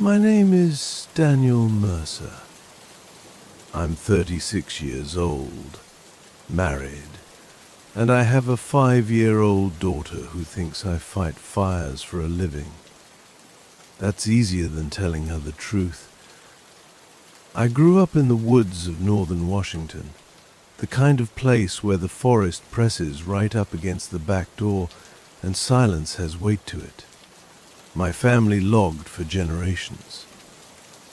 My name is Daniel Mercer. I'm 36 years old, married, and I have a 5-year-old daughter who thinks I fight fires for a living. That's easier than telling her the truth. I grew up in the woods of northern Washington, the kind of place where the forest presses right up against the back door and silence has weight to it. My family logged for generations.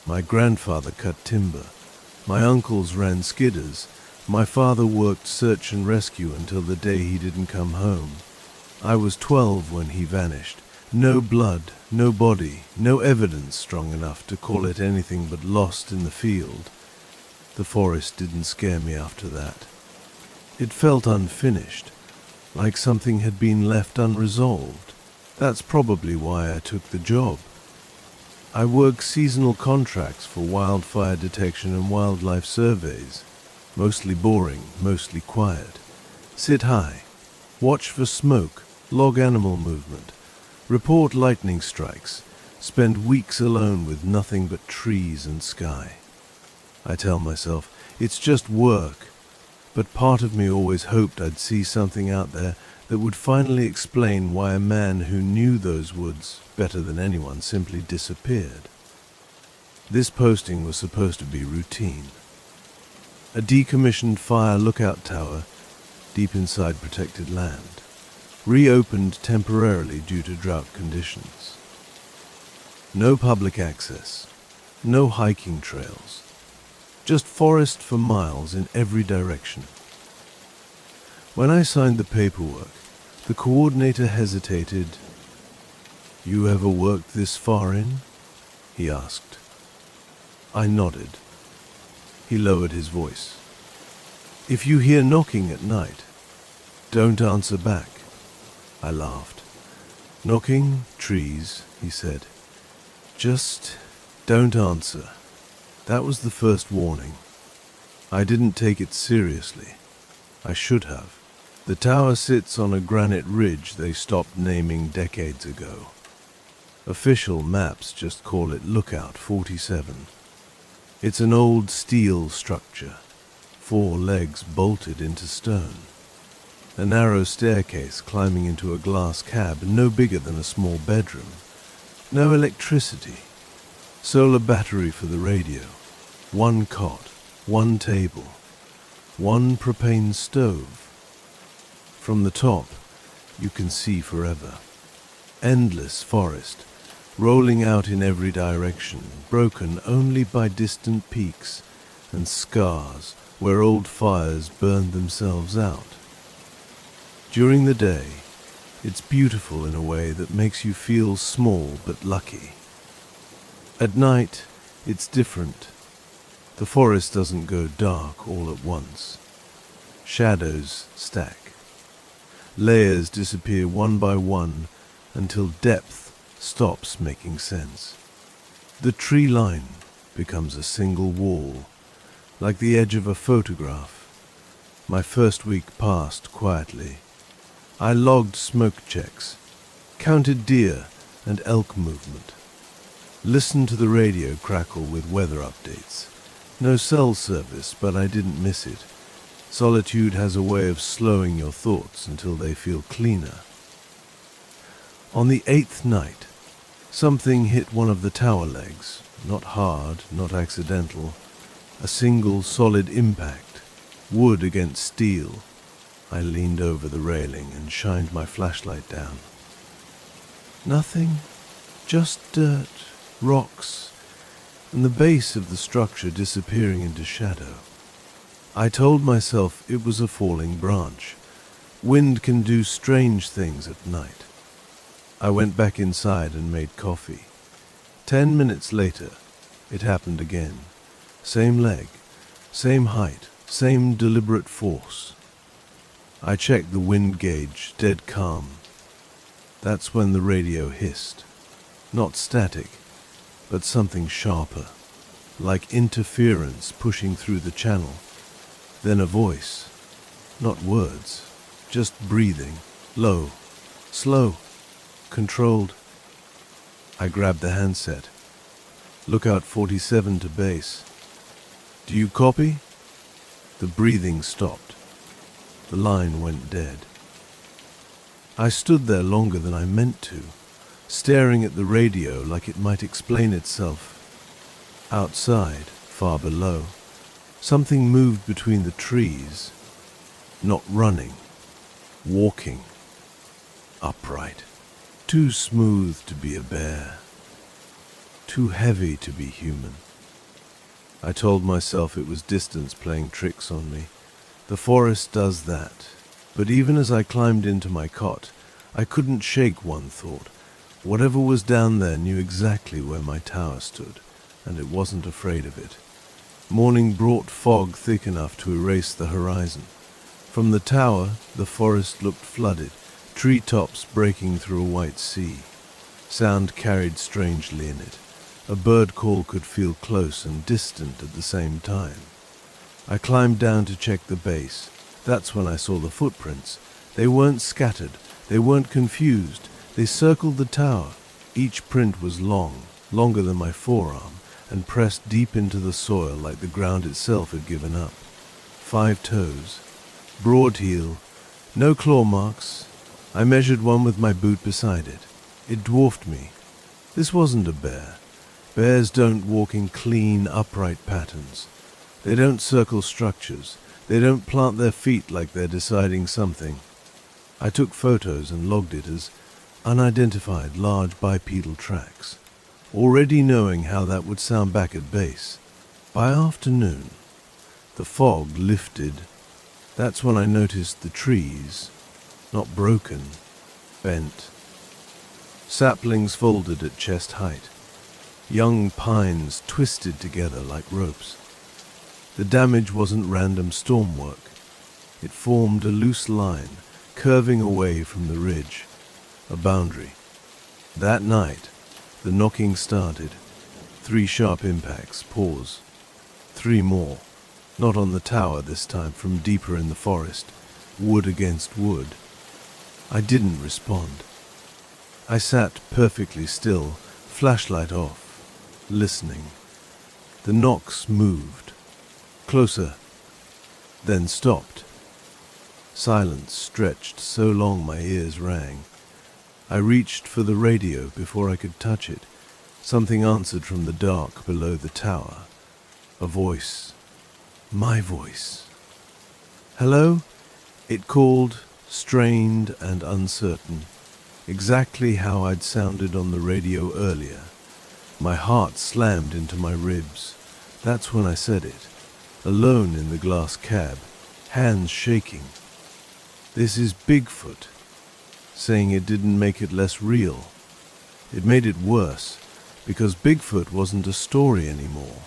My grandfather cut timber. My uncles ran skidders. My father worked search and rescue until the day he didn't come home. I was 12 when he vanished. No blood, no body, no evidence strong enough to call it anything but lost in the field. The forest didn't scare me after that. It felt unfinished, like something had been left unresolved. That's probably why I took the job. I work seasonal contracts for wildfire detection and wildlife surveys. Mostly boring, mostly quiet. Sit high, watch for smoke, log animal movement, report lightning strikes, spend weeks alone with nothing but trees and sky. I tell myself, it's just work, but part of me always hoped I'd see something out there that would finally explain why a man who knew those woods better than anyone simply disappeared. This posting was supposed to be routine. A decommissioned fire lookout tower deep inside protected land, reopened temporarily due to drought conditions. No public access, no hiking trails, just forest for miles in every direction. When I signed the paperwork, the coordinator hesitated. "You ever worked this far in?" he asked. I nodded. He lowered his voice. "If you hear knocking at night, don't answer back." I laughed. "Knocking, trees," he said. "Just don't answer." That was the first warning. I didn't take it seriously. I should have. The tower sits on a granite ridge they stopped naming decades ago. Official maps just call it Lookout 47. It's an old steel structure, 4 legs bolted into stone. A narrow staircase climbing into a glass cab no bigger than a small bedroom. No electricity. Solar battery for the radio. 1 cot, 1 table, 1 propane stove. From the top, you can see forever. Endless forest, rolling out in every direction, broken only by distant peaks and scars where old fires burned themselves out. During the day, it's beautiful in a way that makes you feel small but lucky. At night, it's different. The forest doesn't go dark all at once. Shadows stack. Layers disappear one by one until depth stops making sense. The tree line becomes a single wall, like the edge of a photograph. My first week passed quietly. I logged smoke checks, counted deer and elk movement, listened to the radio crackle with weather updates. No cell service, but I didn't miss it. Solitude has a way of slowing your thoughts until they feel cleaner. On the 8th night, something hit one of the tower legs. Not hard, not accidental. A single solid impact, wood against steel. I leaned over the railing and shined my flashlight down. Nothing, just dirt, rocks, and the base of the structure disappearing into shadow. I told myself it was a falling branch. Wind can do strange things at night. I went back inside and made coffee. 10 minutes later, it happened again. Same leg, same height, same deliberate force. I checked the wind gauge, dead calm. That's when the radio hissed. Not static, but something sharper, like interference pushing through the channel. Then a voice, not words, just breathing, low, slow, controlled. I grabbed the handset. Lookout 47 to base. Do you copy? The breathing stopped. The line went dead. I stood there longer than I meant to, staring at the radio like it might explain itself. Outside, far below, something moved between the trees, not running, walking, upright, too smooth to be a bear, too heavy to be human. I told myself it was distance playing tricks on me. The forest does that. But even as I climbed into my cot, I couldn't shake one thought. Whatever was down there knew exactly where my tower stood, and it wasn't afraid of it. Morning brought fog thick enough to erase the horizon. From the tower, the forest looked flooded, treetops breaking through a white sea. Sound carried strangely in it. A bird call could feel close and distant at the same time. I climbed down to check the base. That's when I saw the footprints. They weren't scattered. They weren't confused. They circled the tower. Each print was long, longer than my forearm, and pressed deep into the soil like the ground itself had given up. 5 toes. Broad heel. No claw marks. I measured one with my boot beside it. It dwarfed me. This wasn't a bear. Bears don't walk in clean, upright patterns. They don't circle structures. They don't plant their feet like they're deciding something. I took photos and logged it as unidentified large bipedal tracks, already knowing how that would sound back at base. By afternoon, the fog lifted. That's when I noticed the trees, not broken, bent. Saplings folded at chest height. Young pines twisted together like ropes. The damage wasn't random storm work. It formed a loose line, curving away from the ridge, a boundary. That night, the knocking started. 3 sharp impacts, pause. 3 more, not on the tower this time, from deeper in the forest, wood against wood. I didn't respond. I sat perfectly still, flashlight off, listening. The knocks moved. Closer, then stopped. Silence stretched so long my ears rang. I reached for the radio before I could touch it. Something answered from the dark below the tower. A voice. My voice. Hello? It called, strained and uncertain. Exactly how I'd sounded on the radio earlier. My heart slammed into my ribs. That's when I said it. Alone in the glass cab, hands shaking. This is Bigfoot. Saying it didn't make it less real. It made it worse, because Bigfoot wasn't a story anymore.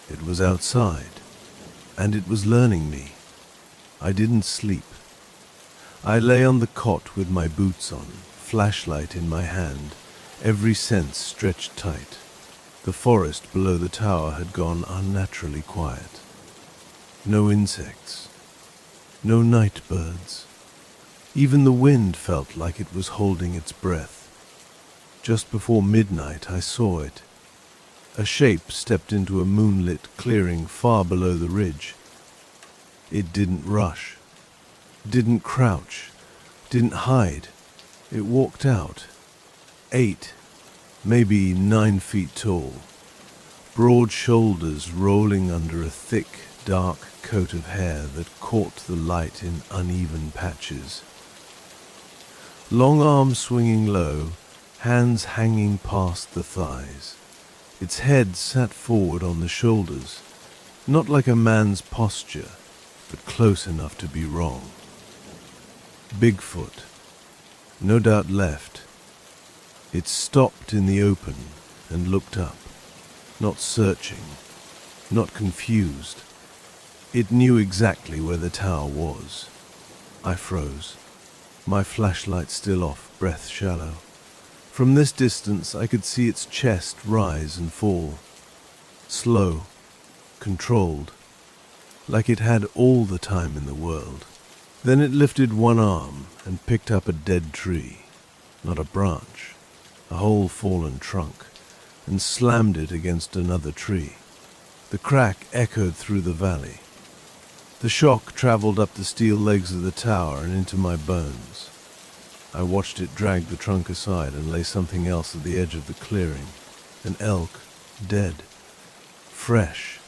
It was outside, and it was learning me. I didn't sleep. I lay on the cot with my boots on, flashlight in my hand, every sense stretched tight. The forest below the tower had gone unnaturally quiet. No insects. No night birds. Even the wind felt like it was holding its breath. Just before midnight I saw it. A shape stepped into a moonlit clearing far below the ridge. It didn't rush. Didn't crouch. Didn't hide. It walked out. 8, maybe 9 feet tall. Broad shoulders rolling under a thick, dark coat of hair that caught the light in uneven patches. Long arms swinging low, hands hanging past the thighs. Its head sat forward on the shoulders, not like a man's posture, but close enough to be wrong. Bigfoot. No doubt left. It stopped in the open and looked up, not searching, not confused. It knew exactly where the tower was. I froze, my flashlight still off, breath shallow. From this distance I could see its chest rise and fall. Slow, controlled, like it had all the time in the world. Then it lifted one arm and picked up a dead tree, not a branch, a whole fallen trunk. and slammed it against another tree. The crack echoed through the valley. The shock traveled up the steel legs of the tower and into my bones. I watched it drag the trunk aside and lay something else at the edge of the clearing. An elk, dead, fresh,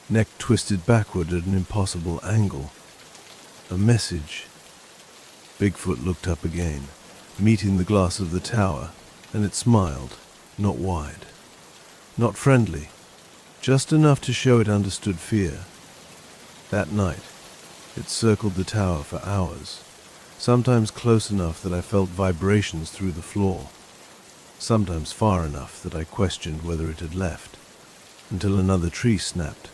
neck twisted backward at an impossible angle. A message. Bigfoot looked up again, meeting the glass of the tower, and it smiled, not wide, not friendly, just enough to show it understood fear. That night, it circled the tower for hours, sometimes close enough that I felt vibrations through the floor, sometimes far enough that I questioned whether it had left, until another tree snapped,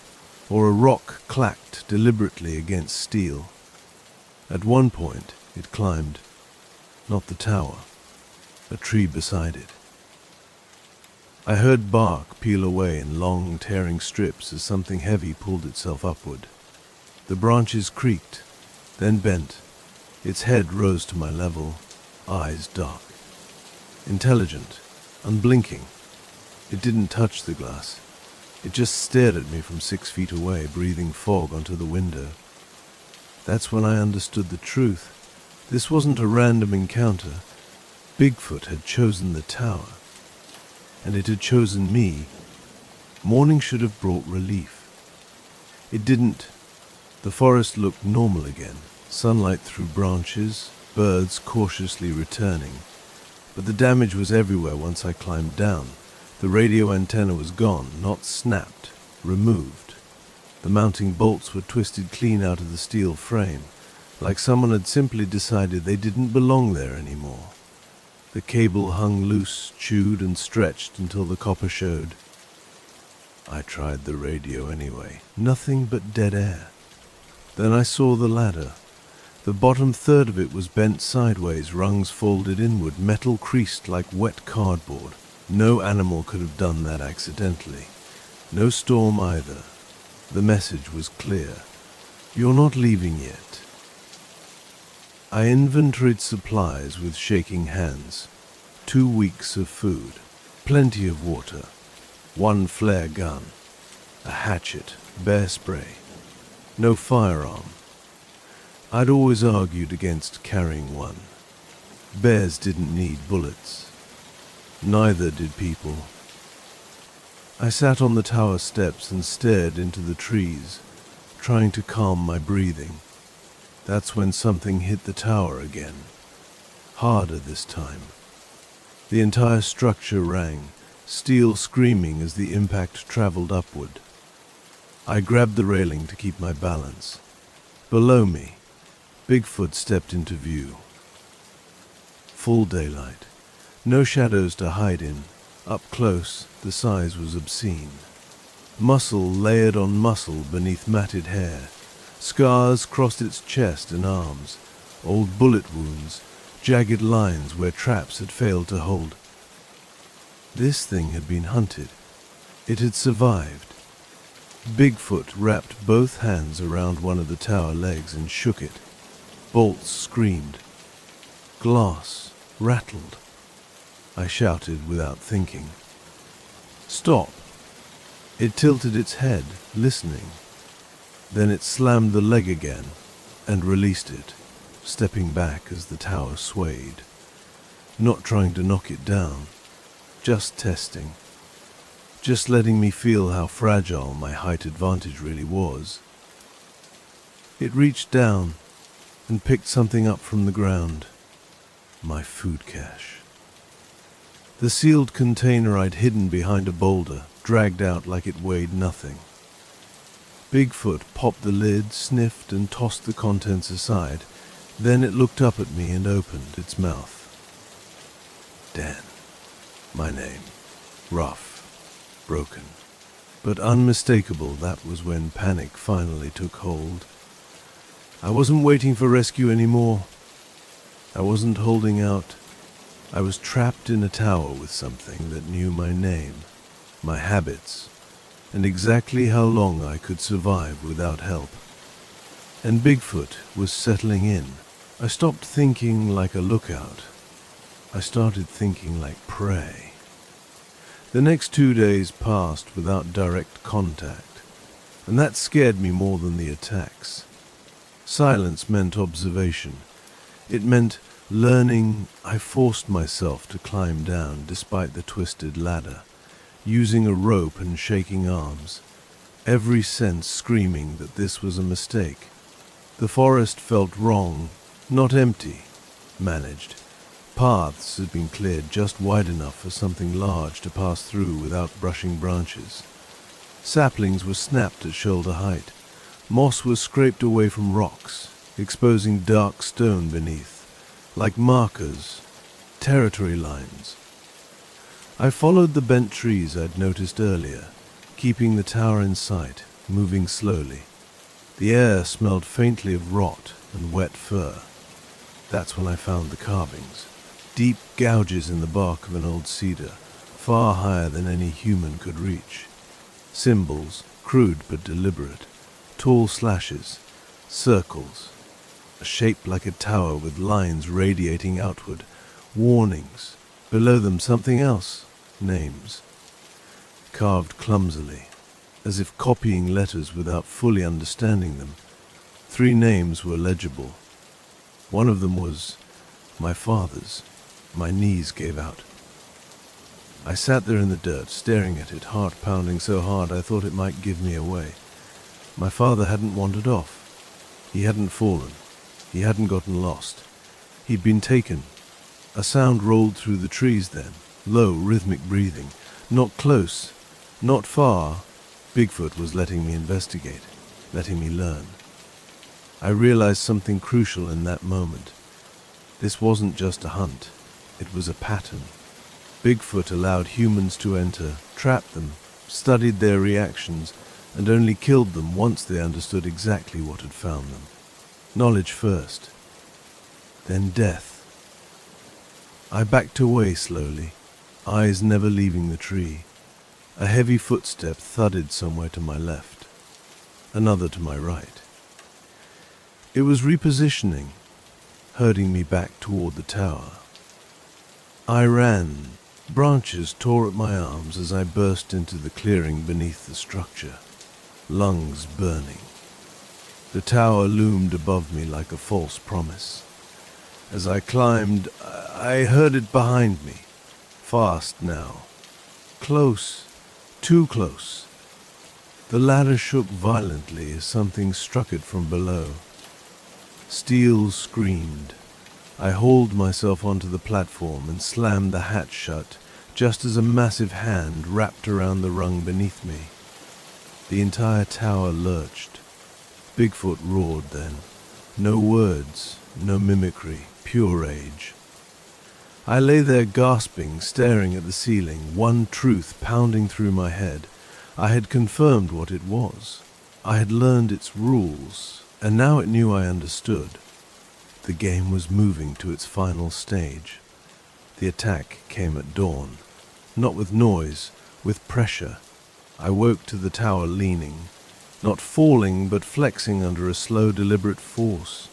or a rock clacked deliberately against steel. At one point, it climbed, not the tower, a tree beside it. I heard bark peel away in long, tearing strips as something heavy pulled itself upward. The branches creaked, then bent. Its head rose to my level, eyes dark. Intelligent, unblinking. It didn't touch the glass. It just stared at me from 6 feet away, breathing fog onto the window. That's when I understood the truth. This wasn't a random encounter. Bigfoot had chosen the tower, and it had chosen me. Morning should have brought relief. It didn't. The forest looked normal again, sunlight through branches, birds cautiously returning. But the damage was everywhere once I climbed down. The radio antenna was gone, not snapped, removed. The mounting bolts were twisted clean out of the steel frame, like someone had simply decided they didn't belong there anymore. The cable hung loose, chewed and stretched until the copper showed. I tried the radio anyway. Nothing but dead air. Then I saw the ladder. The bottom third of it was bent sideways, rungs folded inward, metal creased like wet cardboard. No animal could have done that accidentally. No storm either. The message was clear. You're not leaving yet. I inventoried supplies with shaking hands. 2 weeks of food, plenty of water, 1 flare gun, a hatchet, bear spray, no firearm. I'd always argued against carrying one. Bears didn't need bullets. Neither did people. I sat on the tower steps and stared into the trees, trying to calm my breathing. That's when something hit the tower again. Harder this time. The entire structure rang, steel screaming as the impact traveled upward. I grabbed the railing to keep my balance. Below me, Bigfoot stepped into view. Full daylight. No shadows to hide in. Up close, the size was obscene. Muscle layered on muscle beneath matted hair. Scars crossed its chest and arms. Old bullet wounds, jagged lines where traps had failed to hold. This thing had been hunted. It had survived. Bigfoot wrapped both hands around one of the tower legs and shook it. Bolts screamed. Glass rattled. I shouted without thinking. Stop! It tilted its head, listening. Then it slammed the leg again and released it, stepping back as the tower swayed. Not trying to knock it down, just testing. Just letting me feel how fragile my height advantage really was. It reached down and picked something up from the ground. My food cache. The sealed container I'd hidden behind a boulder, dragged out like it weighed nothing. Bigfoot popped the lid, sniffed, and tossed the contents aside. Then it looked up at me and opened its mouth. Dan. My name. Rough. Broken. But unmistakable. That was when panic finally took hold. I wasn't waiting for rescue anymore. I wasn't holding out. I was trapped in a tower with something that knew my name, my habits, and exactly how long I could survive without help. And Bigfoot was settling in. I stopped thinking like a lookout. I started thinking like prey. The next 2 days passed without direct contact, and that scared me more than the attacks. Silence meant observation. It meant learning. I forced myself to climb down despite the twisted ladder, using a rope and shaking arms, every sense screaming that this was a mistake. The forest felt wrong, not empty, managed. Paths had been cleared just wide enough for something large to pass through without brushing branches. Saplings were snapped at shoulder height. Moss was scraped away from rocks, exposing dark stone beneath, like markers, territory lines. I followed the bent trees I'd noticed earlier, keeping the tower in sight, moving slowly. The air smelled faintly of rot and wet fur. That's when I found the carvings. Deep gouges in the bark of an old cedar, far higher than any human could reach. Symbols, crude but deliberate. Tall slashes, circles, a shape like a tower with lines radiating outward, warnings. Below them something else, names. Carved clumsily, as if copying letters without fully understanding them. 3 names were legible. One of them was my father's. My knees gave out. I sat there in the dirt, staring at it, heart pounding so hard I thought it might give me away. My father hadn't wandered off. He hadn't fallen. He hadn't gotten lost. He'd been taken. A sound rolled through the trees then, low, rhythmic breathing. Not close, not far. Bigfoot was letting me investigate, letting me learn. I realized something crucial in that moment. This wasn't just a hunt. It was a pattern. Bigfoot allowed humans to enter, trapped them, studied their reactions, and only killed them once they understood exactly what had found them. Knowledge first, then death. I backed away slowly, eyes never leaving the tree. A heavy footstep thudded somewhere to my left, another to my right. It was repositioning, herding me back toward the tower. I ran. Branches tore at my arms as I burst into the clearing beneath the structure, lungs burning. The tower loomed above me like a false promise. As I climbed, I heard it behind me, fast now. Close, too close. The ladder shook violently as something struck it from below. Steel screamed. I hauled myself onto the platform and slammed the hatch shut, just as a massive hand wrapped around the rung beneath me. The entire tower lurched. Bigfoot roared then. No words, no mimicry, pure rage. I lay there gasping, staring at the ceiling, one truth pounding through my head. I had confirmed what it was. I had learned its rules, and now it knew I understood. The game was moving to its final stage. The attack came at dawn, not with noise, with pressure. I woke to the tower leaning, not falling but flexing under a slow, deliberate force.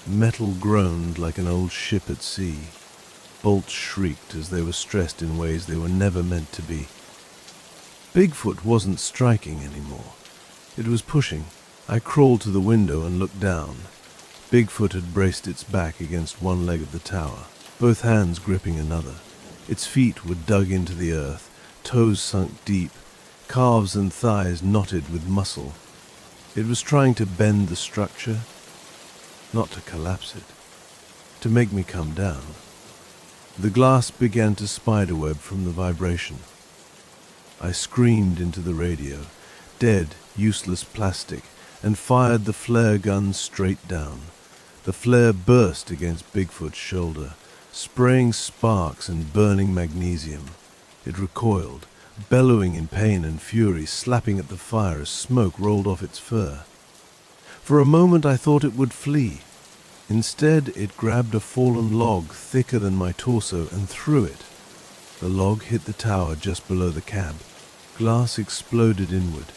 Metal groaned like an old ship at sea. Bolts shrieked as they were stressed in ways they were never meant to be. Bigfoot wasn't striking anymore. It was pushing. I crawled to the window and looked down. Bigfoot had braced its back against one leg of the tower, both hands gripping another. Its feet were dug into the earth, toes sunk deep, calves and thighs knotted with muscle. It was trying to bend the structure, not to collapse it, to make me come down. The glass began to spiderweb from the vibration. I screamed into the radio, dead, useless plastic, and fired the flare gun straight down. The flare burst against Bigfoot's shoulder, spraying sparks and burning magnesium. It recoiled, bellowing in pain and fury, slapping at the fire as smoke rolled off its fur. For a moment I thought it would flee. Instead, it grabbed a fallen log thicker than my torso and threw it. The log hit the tower just below the cab. Glass exploded inward.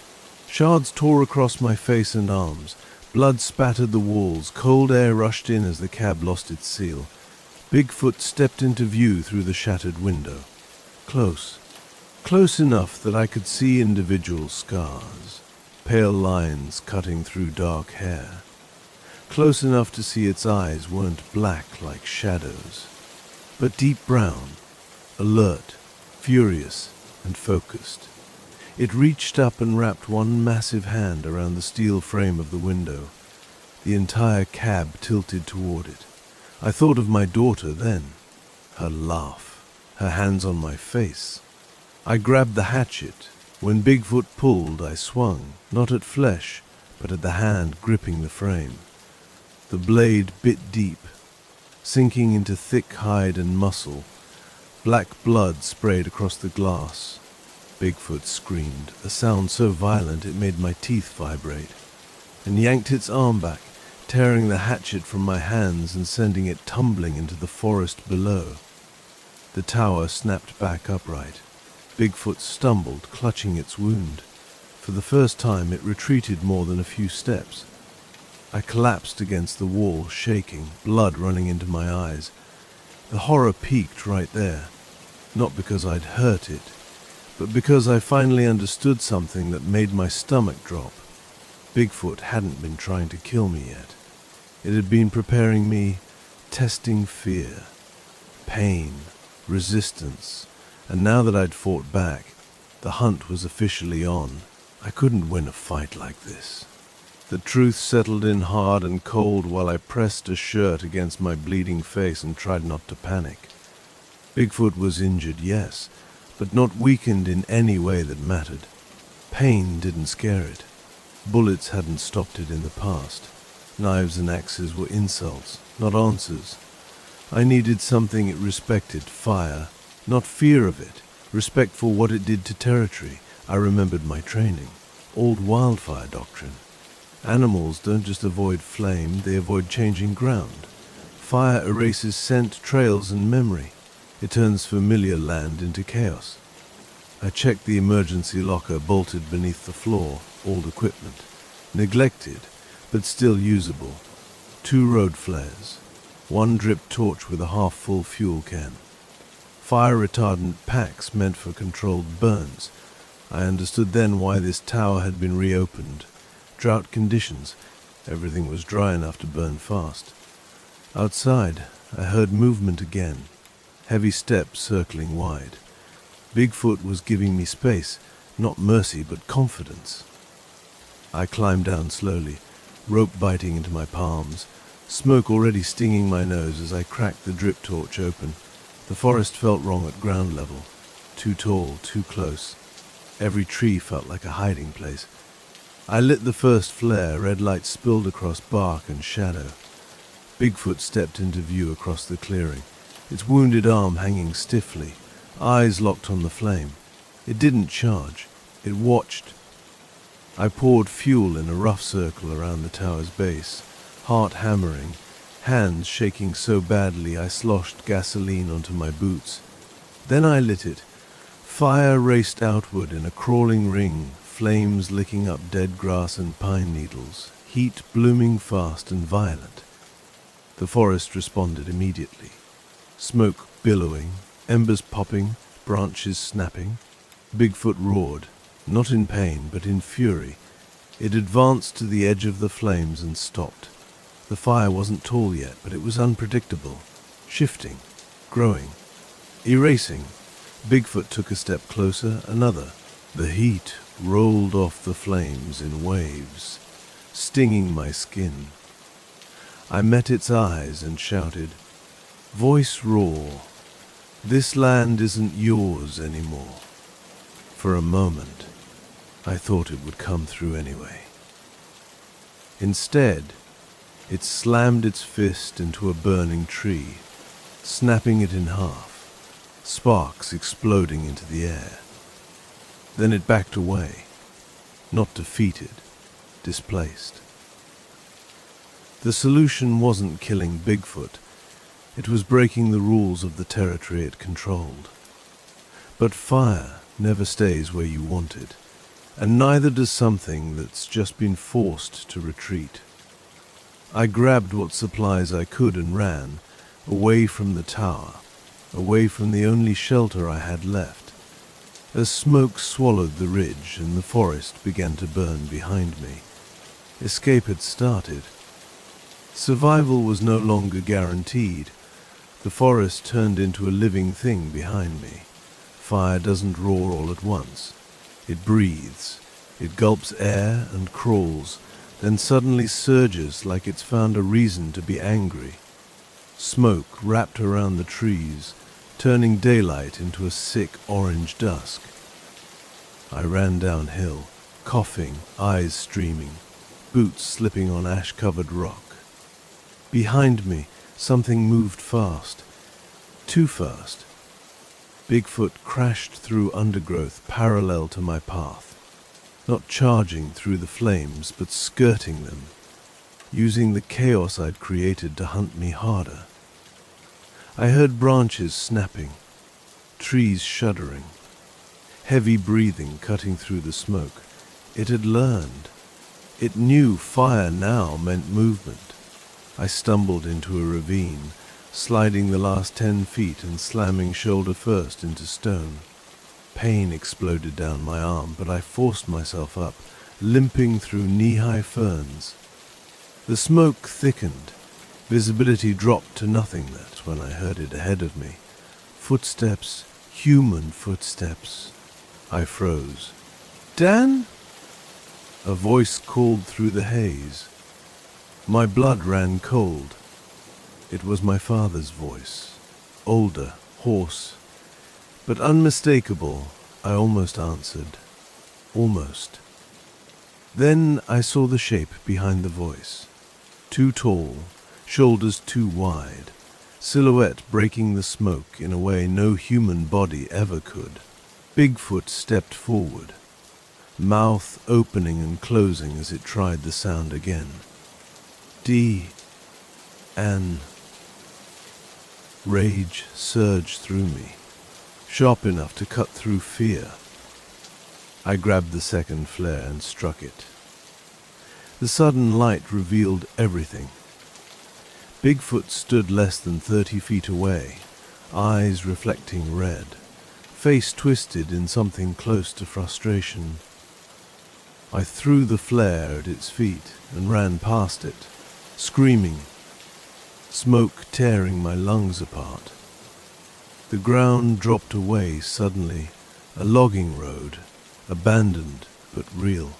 Shards tore across my face and arms. Blood spattered the walls. Cold air rushed in as the cab lost its seal. Bigfoot stepped into view through the shattered window. Close. Close enough that I could see individual scars, pale lines cutting through dark hair. Close enough to see its eyes weren't black like shadows, but deep brown, alert, furious, and focused. It reached up and wrapped one massive hand around the steel frame of the window. The entire cab tilted toward it. I thought of my daughter then, her laugh, her hands on my face. I grabbed the hatchet. When Bigfoot pulled, I swung, not at flesh, but at the hand gripping the frame. The blade bit deep, sinking into thick hide and muscle. Black blood sprayed across the glass. Bigfoot screamed, a sound so violent it made my teeth vibrate, and yanked its arm back, tearing the hatchet from my hands and sending it tumbling into the forest below. The tower snapped back upright. Bigfoot stumbled, clutching its wound. For the first time, it retreated more than a few steps. I collapsed against the wall, shaking, blood running into my eyes. The horror peaked right there, not because I'd hurt it, but because I finally understood something that made my stomach drop. Bigfoot hadn't been trying to kill me yet. It had been preparing me, testing fear, pain, resistance, and now that I'd fought back, the hunt was officially on. I couldn't win a fight like this. The truth settled in hard and cold while I pressed a shirt against my bleeding face and tried not to panic. Bigfoot was injured, yes, but not weakened in any way that mattered. Pain didn't scare it. Bullets hadn't stopped it in the past. Knives and axes were insults, not answers. I needed something it respected, fire, not fear of it, respect for what it did to territory. I remembered my training, old wildfire doctrine. Animals don't just avoid flame, they avoid changing ground. Fire erases scent, trails, and memory. It turns familiar land into chaos. I checked the emergency locker bolted beneath the floor, old equipment. Neglected, but still usable. 2 road flares. 1 drip torch with a half-full fuel can. Fire retardant packs meant for controlled burns. I understood then why this tower had been reopened. Drought conditions. Everything was dry enough to burn fast. Outside, I heard movement again. Heavy steps circling wide. Bigfoot was giving me space, not mercy but confidence. I climbed down slowly, rope biting into my palms, smoke already stinging my nose as I cracked the drip torch open. The forest felt wrong at ground level. Too tall, too close. Every tree felt like a hiding place. I lit the first flare, red light spilled across bark and shadow. Bigfoot stepped into view across the clearing, its wounded arm hanging stiffly, eyes locked on the flame. It didn't charge. It watched. I poured fuel in a rough circle around the tower's base, heart hammering, hands shaking so badly I sloshed gasoline onto my boots. Then I lit it. Fire raced outward in a crawling ring, flames licking up dead grass and pine needles, heat blooming fast and violent. The forest responded immediately. Smoke billowing, embers popping, branches snapping. Bigfoot roared, not in pain but in fury. It advanced to the edge of the flames and stopped. The fire wasn't tall yet, but it was unpredictable, shifting, growing, erasing. Bigfoot took a step closer, another. The heat rolled off the flames in waves, stinging my skin. I met its eyes and shouted, voice raw, this land isn't yours anymore. For a moment, I thought it would come through anyway. Instead, it slammed its fist into a burning tree, snapping it in half, sparks exploding into the air. Then it backed away, not defeated, displaced. The solution wasn't killing Bigfoot. It was breaking the rules of the territory it controlled. But fire never stays where you want it, and neither does something that's just been forced to retreat. I grabbed what supplies I could and ran, away from the tower, away from the only shelter I had left. as smoke swallowed the ridge and the forest began to burn behind me. Escape had started. Survival was no longer guaranteed. The forest turned into a living thing behind me. Fire doesn't roar all at once. It breathes. It gulps air and crawls, then suddenly surges like it's found a reason to be angry. Smoke wrapped around the trees, turning daylight into a sick orange dusk. I ran downhill, coughing, eyes streaming, boots slipping on ash-covered rock. Behind me, something moved fast. Too fast. Bigfoot crashed through undergrowth parallel to my path, not charging through the flames, but skirting them, using the chaos I'd created to hunt me harder. I heard branches snapping, trees shuddering, heavy breathing cutting through the smoke. It had learned. It knew fire now meant movement. I stumbled into a ravine, sliding the last 10 feet and slamming shoulder first into stone. Pain exploded down my arm, but I forced myself up, limping through knee-high ferns. The smoke thickened. Visibility dropped to nothingness when I heard it ahead of me. Footsteps, human footsteps. I froze. "Dan?" A voice called through the haze. My blood ran cold. It was my father's voice. Older, hoarse, but unmistakable. I almost answered. Almost. Then I saw the shape behind the voice. Too tall, shoulders too wide, silhouette breaking the smoke in a way no human body ever could. Bigfoot stepped forward, mouth opening and closing as it tried the sound again. An rage surged through me, sharp enough to cut through fear. I grabbed the second flare and struck it. The sudden light revealed everything. Bigfoot stood less than 30 feet away, eyes reflecting red, face twisted in something close to frustration. I threw the flare at its feet and ran past it, screaming, smoke tearing my lungs apart. The ground dropped away suddenly, a logging road, abandoned but real.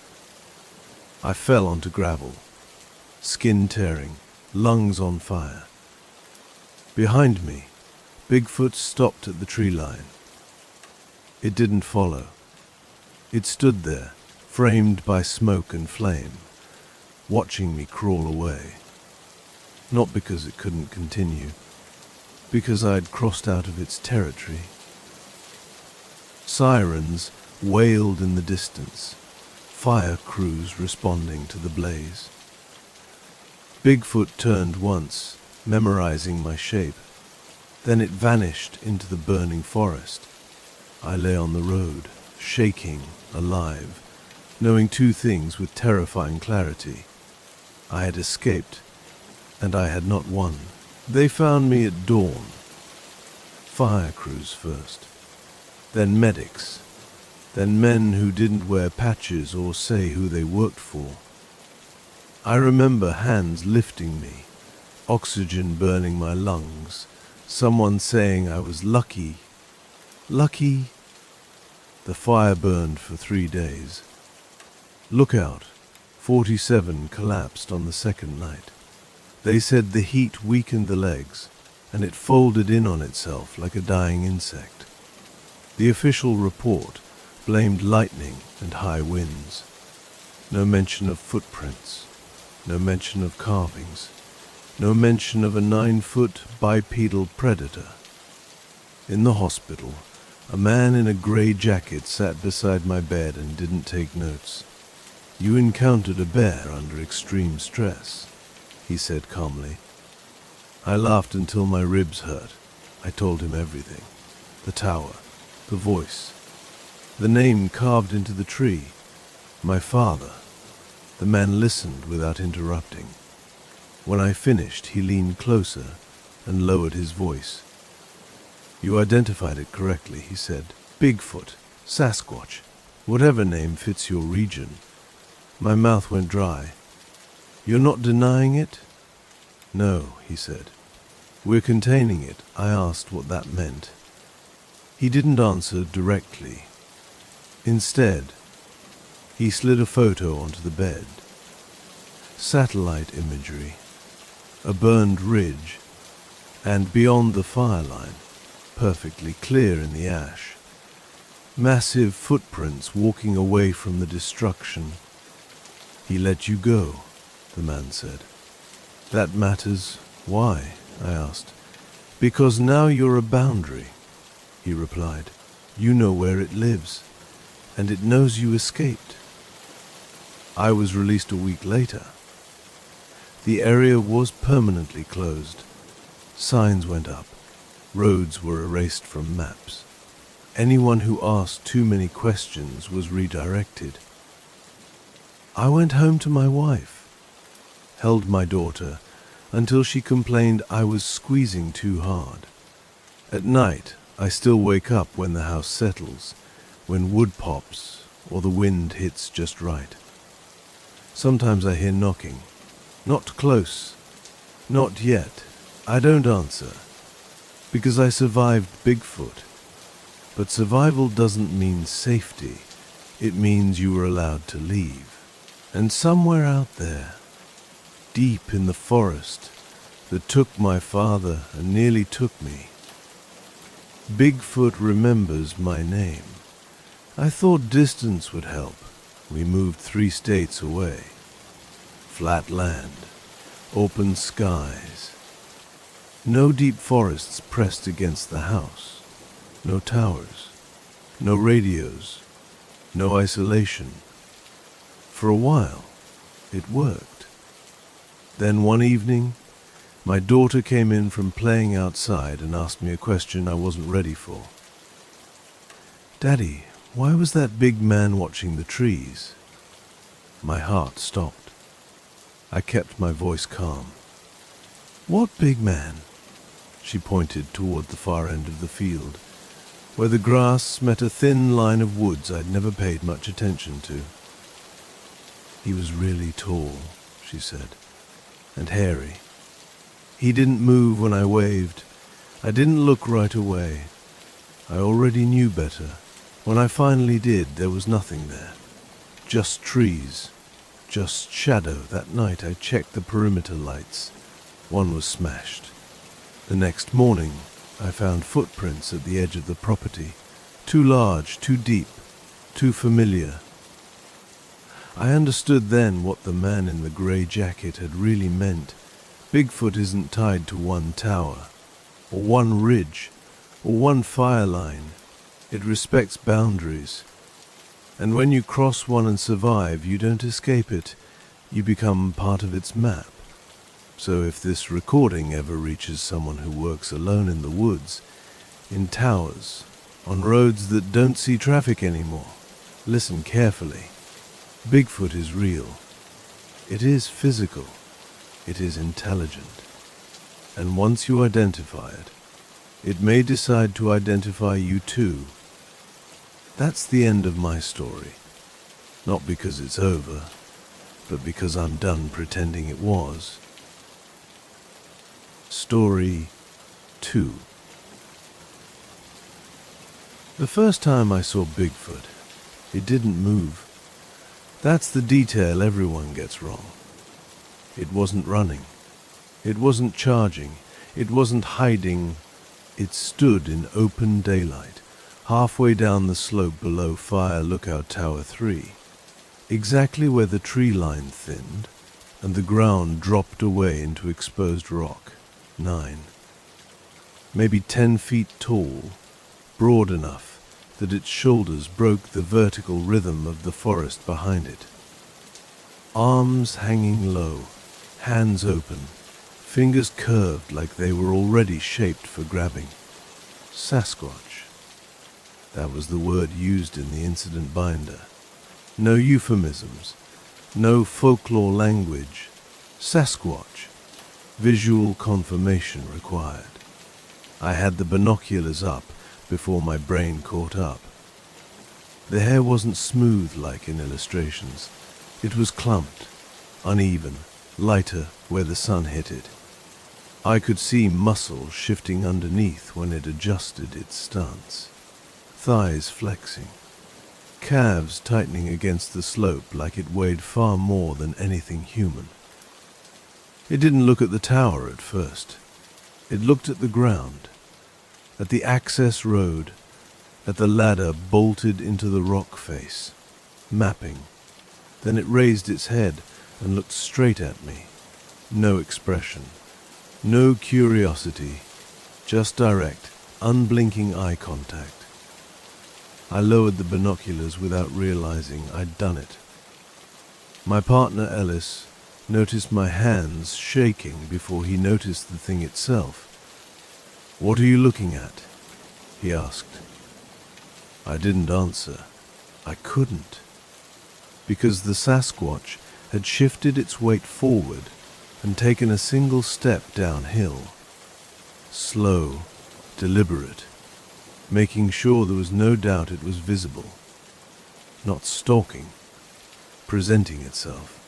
I fell onto gravel, skin tearing, lungs on fire. Behind me, Bigfoot stopped at the tree line. It didn't follow. It stood there, framed by smoke and flame, watching me crawl away. Not because it couldn't continue, because I'd crossed out of its territory. Sirens wailed in the distance, fire crews responding to the blaze. Bigfoot turned once, memorizing my shape. Then it vanished into the burning forest. I lay on the road, shaking, alive, knowing two things with terrifying clarity. I had escaped, and I had not won. They found me at dawn. Fire crews first, then medics, then men who didn't wear patches or say who they worked for. I remember hands lifting me, oxygen burning my lungs, someone saying I was lucky. Lucky? The fire burned for 3 days. Lookout 47 collapsed on the second night. They said the heat weakened the legs, and it folded in on itself like a dying insect. The official report blamed lightning and high winds. No mention of footprints, no mention of carvings, no mention of a 9-foot bipedal predator. In the hospital, a man in a grey jacket sat beside my bed and didn't take notes. "You encountered a bear under extreme stress," he said calmly. I laughed until my ribs hurt. I told him everything. The tower, the voice, the name carved into the tree, my father. The man listened without interrupting. When I finished, he leaned closer and lowered his voice. "You identified it correctly," he said. "Bigfoot. Sasquatch, whatever name fits your region. My mouth went dry. You're not denying it? No, he said. We're containing it. I asked what that meant. He didn't answer directly. Instead, he slid a photo onto the bed. Satellite imagery, a burned ridge, and beyond the fire line, perfectly clear in the ash, massive footprints walking away from the destruction. He let you go, the man said. That matters. Why? I asked. Because now you're a boundary, he replied. You know where it lives, and it knows you escaped. I was released a week later. The area was permanently closed. Signs went up. Roads were erased from maps. Anyone who asked too many questions was redirected. I went home to my wife, held my daughter until she complained I was squeezing too hard. At night, I still wake up when the house settles, when wood pops or the wind hits just right. Sometimes I hear knocking. Not close. Not yet. I don't answer, because I survived Bigfoot. But survival doesn't mean safety. It means you were allowed to leave. And somewhere out there, deep in the forest that took my father and nearly took me, Bigfoot remembers my name. I thought distance would help. We moved 3 states away. Flat land, open skies. No deep forests pressed against the house. No towers. No radios. No isolation. For a while, it worked. Then one evening, my daughter came in from playing outside and asked me a question I wasn't ready for. Daddy, why was that big man watching the trees? My heart stopped. I kept my voice calm. What big man? She pointed toward the far end of the field, where the grass met a thin line of woods I'd never paid much attention to. He was really tall, she said, and hairy. He didn't move when I waved. I didn't look right away. I already knew better. When I finally did, there was nothing there. Just trees. Just shadow. That night I checked the perimeter lights. One was smashed. The next morning I found footprints at the edge of the property. Too large, too deep, too familiar. I understood then what the man in the grey jacket had really meant. Bigfoot isn't tied to one tower, or one ridge, or one fire line. It respects boundaries. And when you cross one and survive, you don't escape it. You become part of its map. So if this recording ever reaches someone who works alone in the woods, in towers, on roads that don't see traffic anymore, listen carefully. Bigfoot is real. It is physical. It is intelligent. And once you identify it, it may decide to identify you too. That's the end of my story. Not because it's over, but because I'm done pretending it was. Story 2. The first time I saw Bigfoot, it didn't move. That's the detail everyone gets wrong. It wasn't running. It wasn't charging. It wasn't hiding. It stood in open daylight, halfway down the slope below Fire Lookout Tower 3, exactly where the tree line thinned and the ground dropped away into exposed rock. 9. Maybe 10 feet tall, broad enough that its shoulders broke the vertical rhythm of the forest behind it. Arms hanging low, hands open, fingers curved like they were already shaped for grabbing. Sasquatch. That was the word used in the incident binder. No euphemisms, no folklore language. Sasquatch. Visual confirmation required. I had the binoculars up before my brain caught up. The hair wasn't smooth like in illustrations. It was clumped, uneven, lighter where the sun hit it. I could see muscle shifting underneath when it adjusted its stance. Thighs flexing. Calves tightening against the slope like it weighed far more than anything human. It didn't look at the tower at first. It looked at the ground, at the access road, at the ladder bolted into the rock face, mapping. Then it raised its head and looked straight at me. No expression, no curiosity, just direct, unblinking eye contact. I lowered the binoculars without realizing I'd done it. My partner Ellis noticed my hands shaking before he noticed the thing itself. "What are you looking at?" he asked. I didn't answer. I couldn't. Because the Sasquatch had shifted its weight forward and taken a single step downhill. Slow, deliberate, making sure there was no doubt it was visible. Not stalking, presenting itself.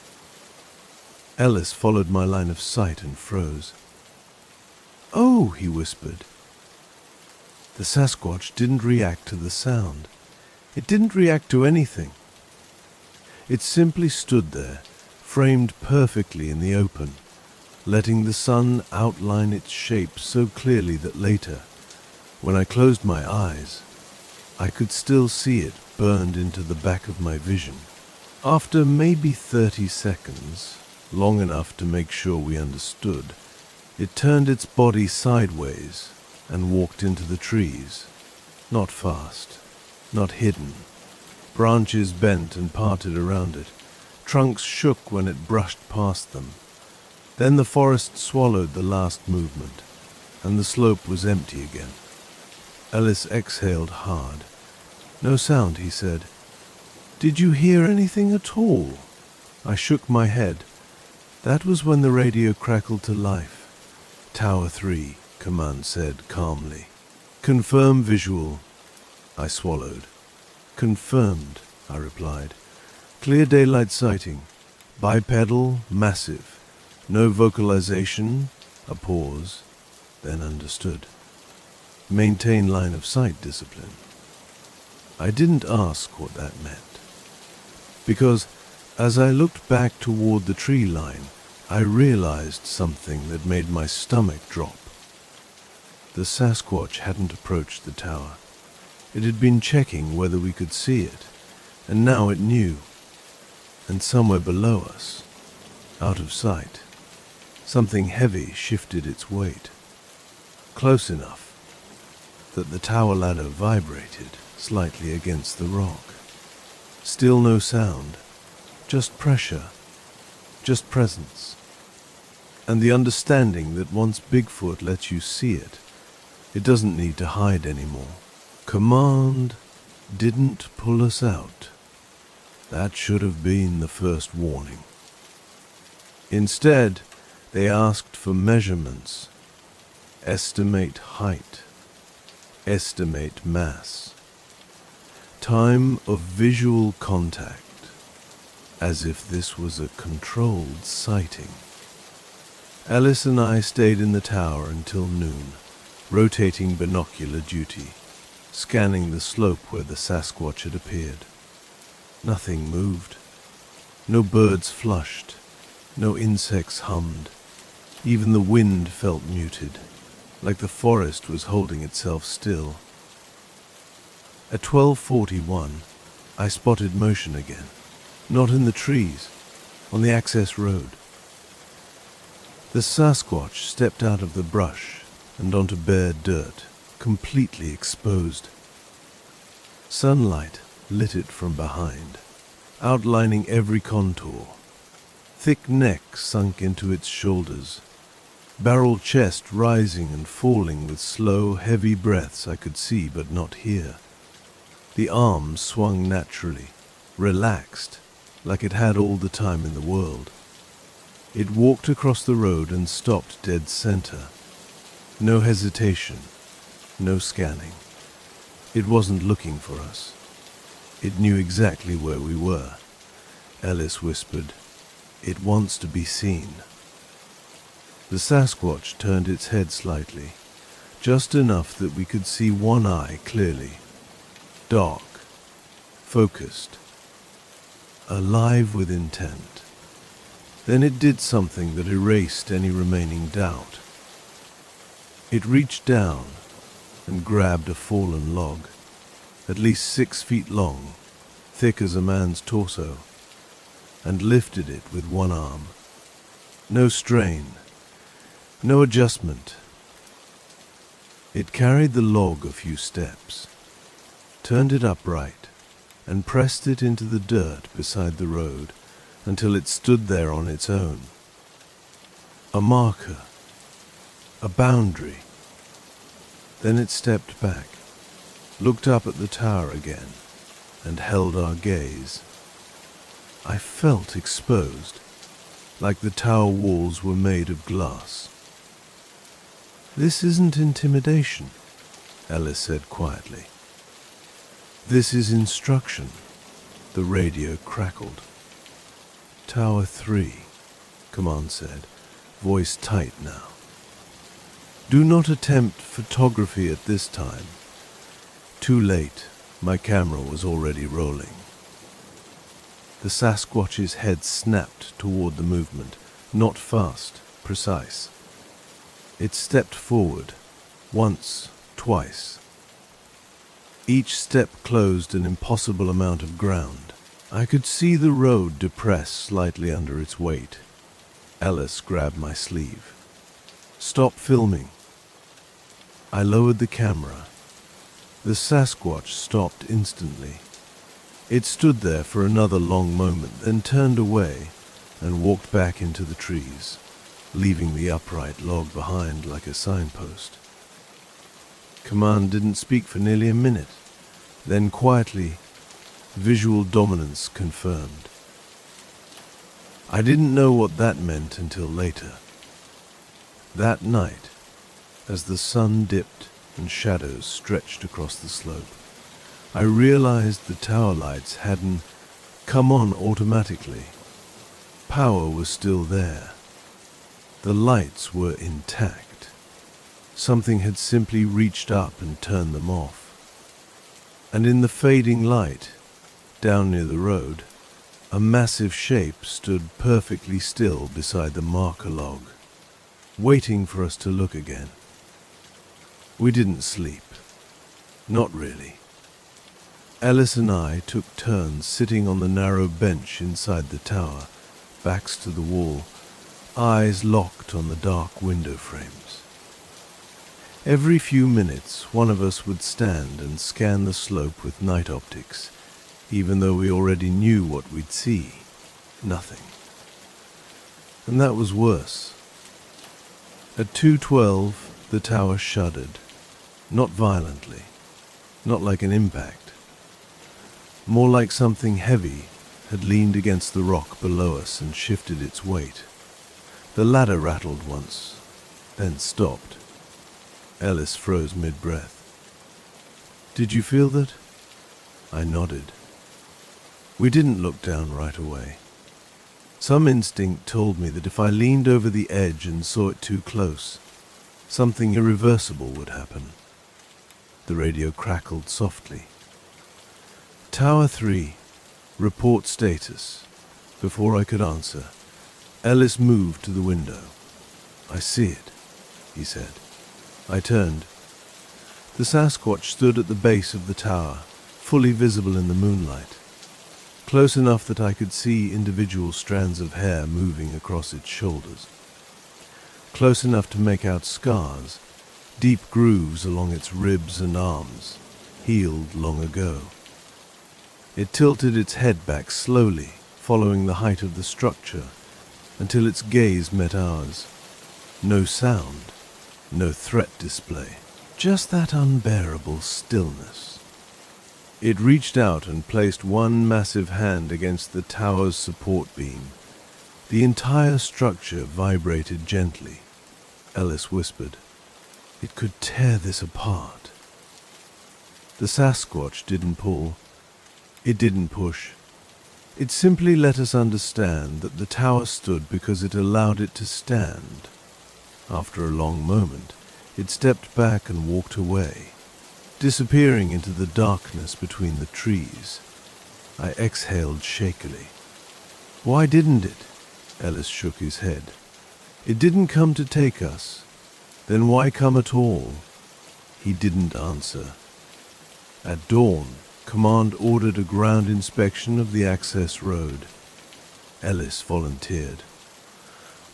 Ellis followed my line of sight and froze. "Oh," he whispered. The Sasquatch didn't react to the sound. It didn't react to anything. It simply stood there, framed perfectly in the open, letting the sun outline its shape so clearly that later, when I closed my eyes, I could still see it burned into the back of my vision. After maybe 30 seconds, long enough to make sure we understood, it turned its body sideways and walked into the trees. Not fast, not hidden. Branches bent and parted around it. Trunks shook when it brushed past them. Then the forest swallowed the last movement, and the slope was empty again. Ellis exhaled hard. "No sound," he said. "Did you hear anything at all?" I shook my head. That was when the radio crackled to life. "Tower 3, Command said calmly. "Confirm visual." I swallowed. "Confirmed," I replied. "Clear daylight sighting. Bipedal, massive. No vocalization." A pause, then understood. "Maintain line of sight discipline." I didn't ask what that meant. Because as I looked back toward the tree line, I realized something that made my stomach drop. The Sasquatch hadn't approached the tower. It had been checking whether we could see it, and now it knew. And somewhere below us, out of sight, something heavy shifted its weight. Close enough that the tower ladder vibrated slightly against the rock. Still no sound, just pressure, just presence. And the understanding that once Bigfoot lets you see it, it doesn't need to hide anymore. Command didn't pull us out. That should have been the first warning. Instead, they asked for measurements. Estimate height. Estimate mass. Time of visual contact. As if this was a controlled sighting. Ellis and I stayed in the tower until noon, rotating binocular duty, scanning the slope where the Sasquatch had appeared. Nothing moved. No birds flushed. No insects hummed. Even the wind felt muted, like the forest was holding itself still. At 12:41, I spotted motion again. Not in the trees, on the access road. The Sasquatch stepped out of the brush and onto bare dirt, completely exposed. Sunlight lit it from behind, outlining every contour. Thick neck sunk into its shoulders, barrel chest rising and falling with slow, heavy breaths I could see but not hear. The arms swung naturally, relaxed, like it had all the time in the world. It walked across the road and stopped dead center. No hesitation, no scanning. It wasn't looking for us. It knew exactly where we were. Ellis whispered, "It wants to be seen." The Sasquatch turned its head slightly, just enough that we could see one eye clearly. Dark, focused, alive with intent. Then it did something that erased any remaining doubt. It reached down and grabbed a fallen log, at least 6 feet long, thick as a man's torso, and lifted it with one arm. No strain, no adjustment. It carried the log a few steps, turned it upright, and pressed it into the dirt beside the road until it stood there on its own. A marker, a boundary. Then it stepped back, looked up at the tower again, and held our gaze. I felt exposed, like the tower walls were made of glass. "This isn't intimidation," Ellis said quietly. "This is instruction." The radio crackled. "Tower 3, Command said, voice tight now. "Do not attempt photography at this time." Too late, my camera was already rolling. The Sasquatch's head snapped toward the movement, not fast, precise. It stepped forward, once, twice. Each step closed an impossible amount of ground. I could see the road depress slightly under its weight. Ellis grabbed my sleeve. "Stop filming." I lowered the camera. The Sasquatch stopped instantly. It stood there for another long moment, then turned away and walked back into the trees, leaving the upright log behind like a signpost. Command didn't speak for nearly a minute. Then quietly, visual dominance confirmed. I didn't know what that meant until later. That night, as the sun dipped and shadows stretched across the slope, I realized the tower lights hadn't come on automatically. Power was still there. The lights were intact. Something had simply reached up and turned them off. And in the fading light, down near the road, a massive shape stood perfectly still beside the marker log, waiting for us to look again. We didn't sleep. Not really. Ellis and I took turns sitting on the narrow bench inside the tower, backs to the wall, eyes locked on the dark window frames. Every few minutes, one of us would stand and scan the slope with night optics, even though we already knew what we'd see. Nothing. And that was worse. At 2:12, the tower shuddered. Not violently, not like an impact. More like something heavy had leaned against the rock below us and shifted its weight. The ladder rattled once, then stopped. Ellis froze mid-breath. "Did you feel that?" I nodded. We didn't look down right away. Some instinct told me that if I leaned over the edge and saw it too close, something irreversible would happen. The radio crackled softly. "Tower 3, report status." Before I could answer, Ellis moved to the window. "I see it," he said. I turned. The Sasquatch stood at the base of the tower, fully visible in the moonlight, close enough that I could see individual strands of hair moving across its shoulders, close enough to make out scars, deep grooves along its ribs and arms, healed long ago. It tilted its head back slowly, following the height of the structure, until its gaze met ours. No sound, no threat display, just that unbearable stillness. It reached out and placed one massive hand against the tower's support beam. The entire structure vibrated gently. Ellis whispered, "It could tear this apart." The Sasquatch didn't pull. It didn't push. It simply let us understand that the tower stood because it allowed it to stand. After a long moment, it stepped back and walked away, disappearing into the darkness between the trees. I exhaled shakily. Why didn't it? Ellis shook his head. It didn't come to take us. Then why come at all? He didn't answer. At dawn, Command ordered a ground inspection of the access road. Ellis volunteered.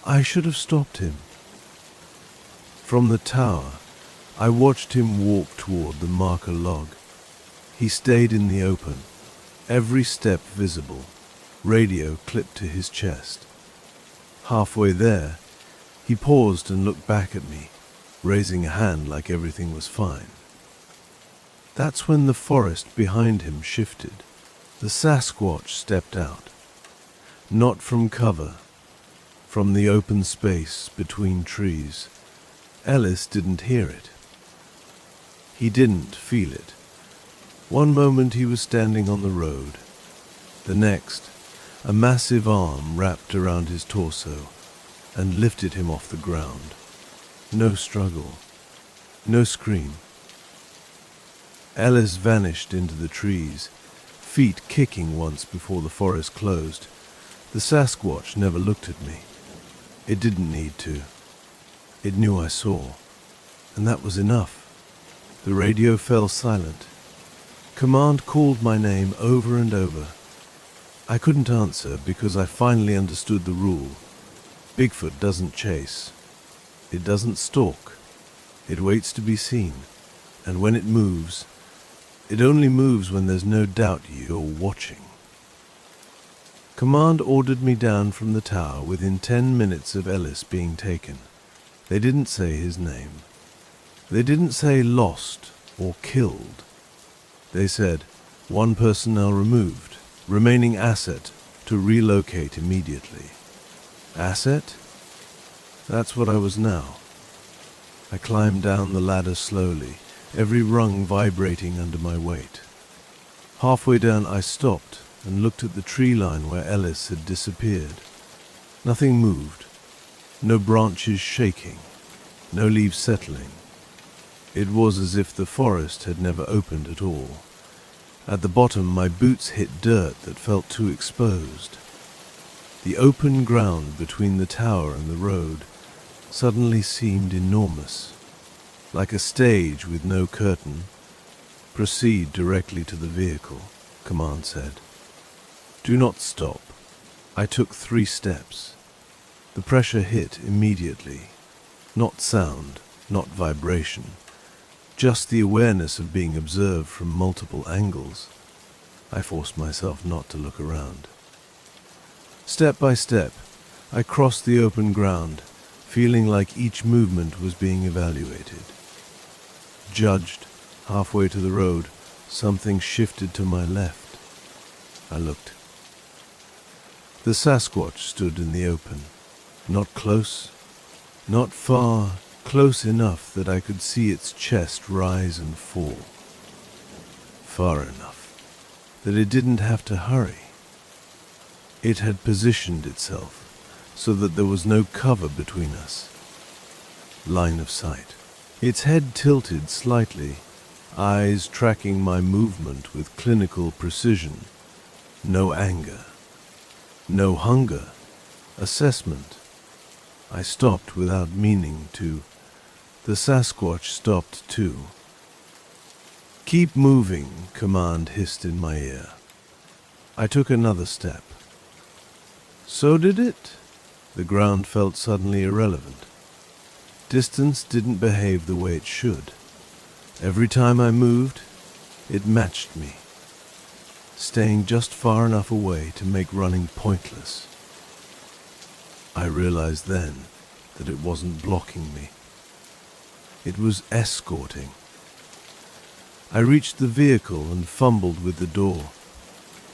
I should have stopped him. From the tower, I watched him walk toward the marker log. He stayed in the open, every step visible, radio clipped to his chest. Halfway there, he paused and looked back at me, raising a hand like everything was fine. That's when the forest behind him shifted. The Sasquatch stepped out. Not from cover, from the open space between trees. Ellis didn't hear it. He didn't feel it. One moment he was standing on the road. The next, a massive arm wrapped around his torso and lifted him off the ground. No struggle, no scream. Ellis vanished into the trees, feet kicking once before the forest closed. The Sasquatch never looked at me. It didn't need to. It knew I saw, and that was enough. The radio fell silent. Command called my name over and over. I couldn't answer because I finally understood the rule. Bigfoot doesn't chase. It doesn't stalk. It waits to be seen, and when it moves, it only moves when there's no doubt you're watching. Command ordered me down from the tower within 10 minutes of Ellis being taken. They didn't say his name. They didn't say lost or killed. They said, one personnel removed, remaining asset to relocate immediately. Asset? That's what I was now. I climbed down the ladder slowly, every rung vibrating under my weight. Halfway down I stopped and looked at the tree line where Ellis had disappeared. Nothing moved, no branches shaking, no leaves settling. It was as if the forest had never opened at all. At the bottom my boots hit dirt that felt too exposed. The open ground between the tower and the road suddenly seemed enormous. Like a stage with no curtain. Proceed directly to the vehicle, Command said. Do not stop. I took 3 steps. The pressure hit immediately. Not sound, not vibration. Just the awareness of being observed from multiple angles. I forced myself not to look around. Step by step, I crossed the open ground, feeling like each movement was being evaluated. Judged, halfway to the road, something shifted to my left. I looked. The Sasquatch stood in the open, not close, not far, close enough that I could see its chest rise and fall. Far enough that it didn't have to hurry. It had positioned itself so that there was no cover between us. Line of sight. Its head tilted slightly, eyes tracking my movement with clinical precision. No anger. No hunger. Assessment. I stopped without meaning to. The Sasquatch stopped too. Keep moving, Command hissed in my ear. I took another step. So did it. The ground felt suddenly irrelevant. Distance didn't behave the way it should. Every time I moved, it matched me, staying just far enough away to make running pointless. I realized then that it wasn't blocking me. It was escorting. I reached the vehicle and fumbled with the door.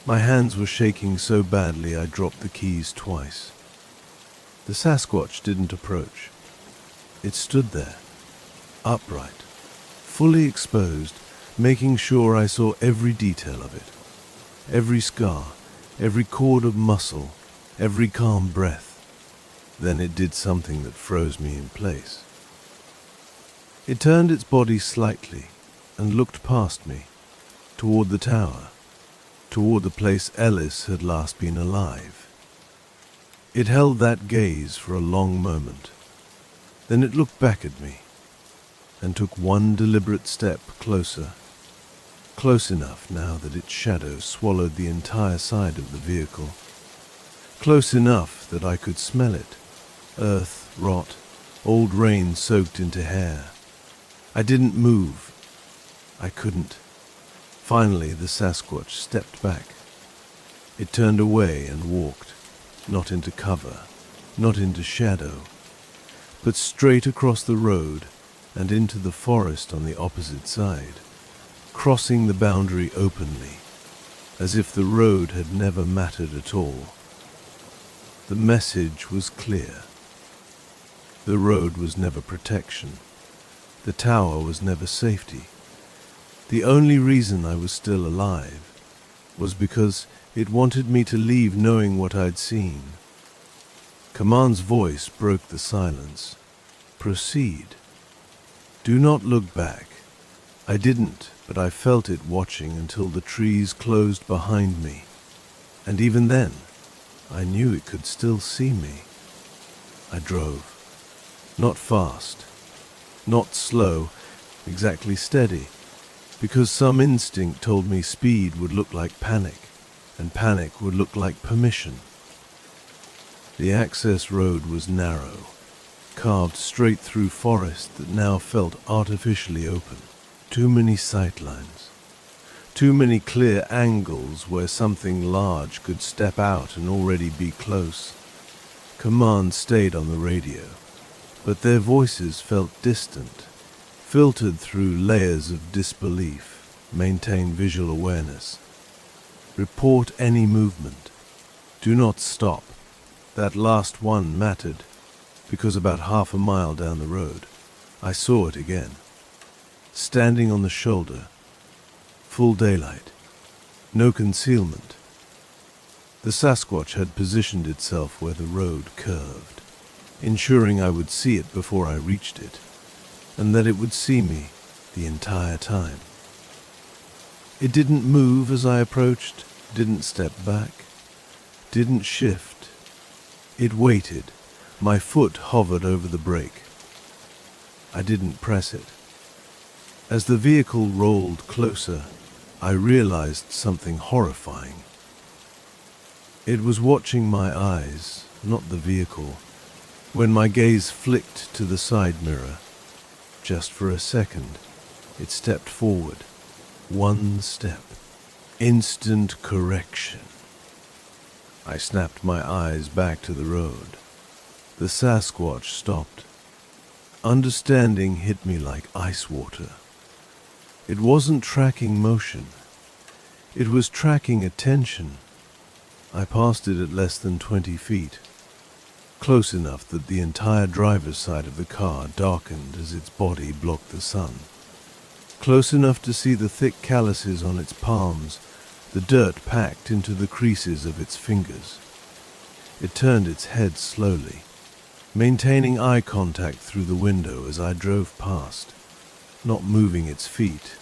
My hands were shaking so badly I dropped the keys twice. The Sasquatch didn't approach. It stood there, upright, fully exposed, making sure I saw every detail of it. every scar, every chord of muscle, every calm breath. Then it did something that froze me in place. It turned its body slightly and looked past me, toward the tower, toward the place Ellis had last been alive. It held that gaze for a long moment. Then it looked back at me and took one deliberate step closer, close enough now that its shadow swallowed the entire side of the vehicle, close enough that I could smell it, earth, rot, old rain soaked into hair. I didn't move. I couldn't. Finally, the Sasquatch stepped back. It turned away and walked, not into cover, not into shadow, but straight across the road and into the forest on the opposite side, crossing the boundary openly, as if the road had never mattered at all. The message was clear. The road was never protection. The tower was never safety. The only reason I was still alive was because it wanted me to leave knowing what I'd seen. Command's voice broke the silence. Proceed. Do not look back. I didn't, but I felt it watching until the trees closed behind me. And even then, I knew it could still see me. I drove. Not fast. Not slow. Exactly steady. Because some instinct told me speed would look like panic, and panic would look like permission. The access road was narrow, carved straight through forest that now felt artificially open. Too many sightlines. Too many clear angles where something large could step out and already be close. Command stayed on the radio, but their voices felt distant, filtered through layers of disbelief. Maintain visual awareness. Report any movement. Do not stop. That last one mattered, because about half a mile down the road, I saw it again. Standing on the shoulder, full daylight, no concealment. The Sasquatch had positioned itself where the road curved, ensuring I would see it before I reached it, and that it would see me the entire time. It didn't move as I approached, didn't step back, didn't shift. It waited. My foot hovered over the brake. I didn't press it. As the vehicle rolled closer, I realized something horrifying. It was watching my eyes, not the vehicle, when my gaze flicked to the side mirror. Just for a second, it stepped forward. One step. Instant correction. I snapped my eyes back to the road. The Sasquatch stopped. Understanding hit me like ice water. It wasn't tracking motion. It was tracking attention. I passed it at less than 20 feet, close enough that the entire driver's side of the car darkened as its body blocked the sun, close enough to see the thick calluses on its palms, the dirt packed into the creases of its fingers. It turned its head slowly, maintaining eye contact through the window as I drove past, not moving its feet,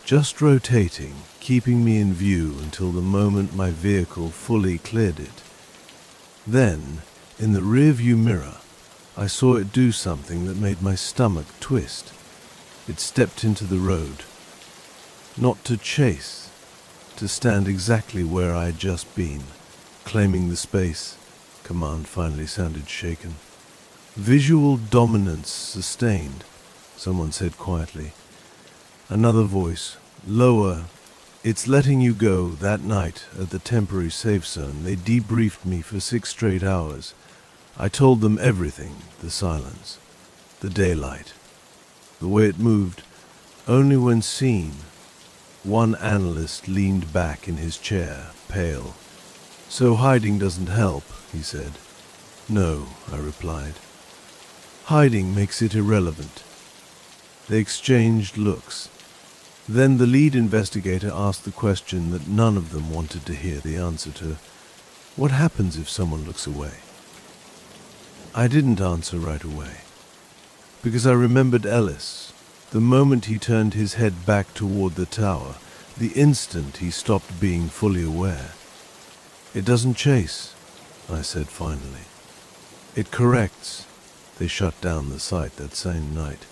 just rotating, keeping me in view until the moment my vehicle fully cleared it. Then, in the rearview mirror, I saw it do something that made my stomach twist. It stepped into the road, not to chase, to stand exactly where I had just been, claiming the space. Command finally sounded shaken. Visual dominance sustained, someone said quietly. Another voice, lower. It's letting you go. That night at the temporary safe zone, they debriefed me for 6 straight hours. I told them everything, the silence, the daylight, the way it moved, only when seen. One analyst leaned back in his chair, pale. So hiding doesn't help, he said. No, I replied. Hiding makes it irrelevant. They exchanged looks. Then the lead investigator asked the question that none of them wanted to hear the answer to. What happens if someone looks away? I didn't answer right away, because I remembered Ellis. The moment he turned his head back toward the tower, the instant he stopped being fully aware. It doesn't chase, I said finally. It corrects. They shut down the site that same night.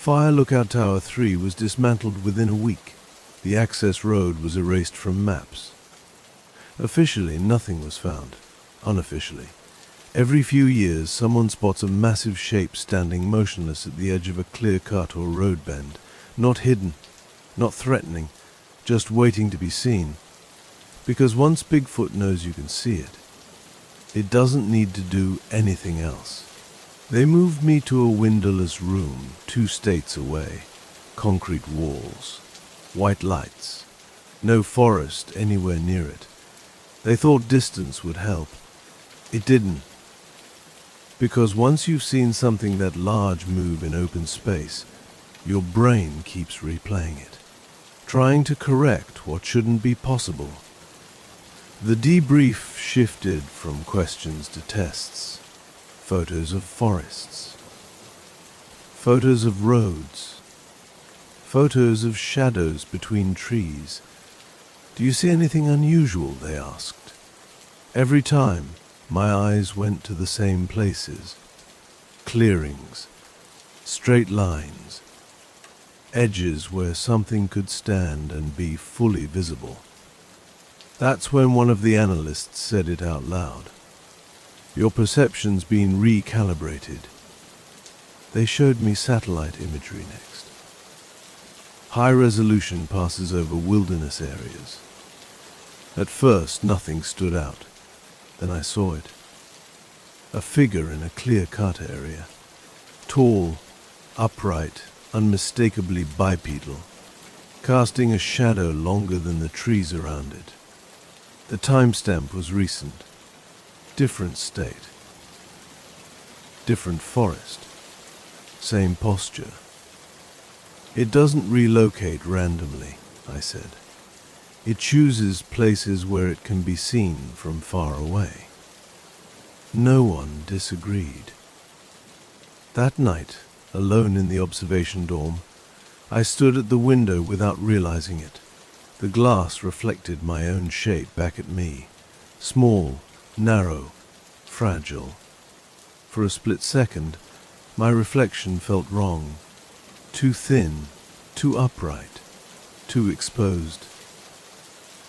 Fire Lookout Tower 3 was dismantled within a week. The access road was erased from maps. Officially, nothing was found. Unofficially, every few years someone spots a massive shape standing motionless at the edge of a clear cut or road bend, not hidden, not threatening, just waiting to be seen. Because once Bigfoot knows you can see it, it doesn't need to do anything else. They moved me to a windowless room 2 states away. Concrete walls, white lights, no forest anywhere near it. They thought distance would help. It didn't. Because once you've seen something that large move in open space, your brain keeps replaying it, trying to correct what shouldn't be possible. The debrief shifted from questions to tests. Photos of forests, photos of roads, photos of shadows between trees. Do you see anything unusual? They asked. Every time, my eyes went to the same places. Clearings, straight lines, edges where something could stand and be fully visible. That's when one of the analysts said it out loud. Your perception's been recalibrated. They showed me satellite imagery next. High resolution passes over wilderness areas. At first, nothing stood out. Then I saw it. A figure in a clear-cut area. Tall, upright, unmistakably bipedal, casting a shadow longer than the trees around it. The timestamp was recent. Different state. Different forest. Same posture. It doesn't relocate randomly, I said. It chooses places where it can be seen from far away. No one disagreed. That night, alone in the observation dorm, I stood at the window without realizing it. The glass reflected my own shape back at me, small, narrow, fragile. For a split second, my reflection felt wrong. Too thin, too upright, too exposed.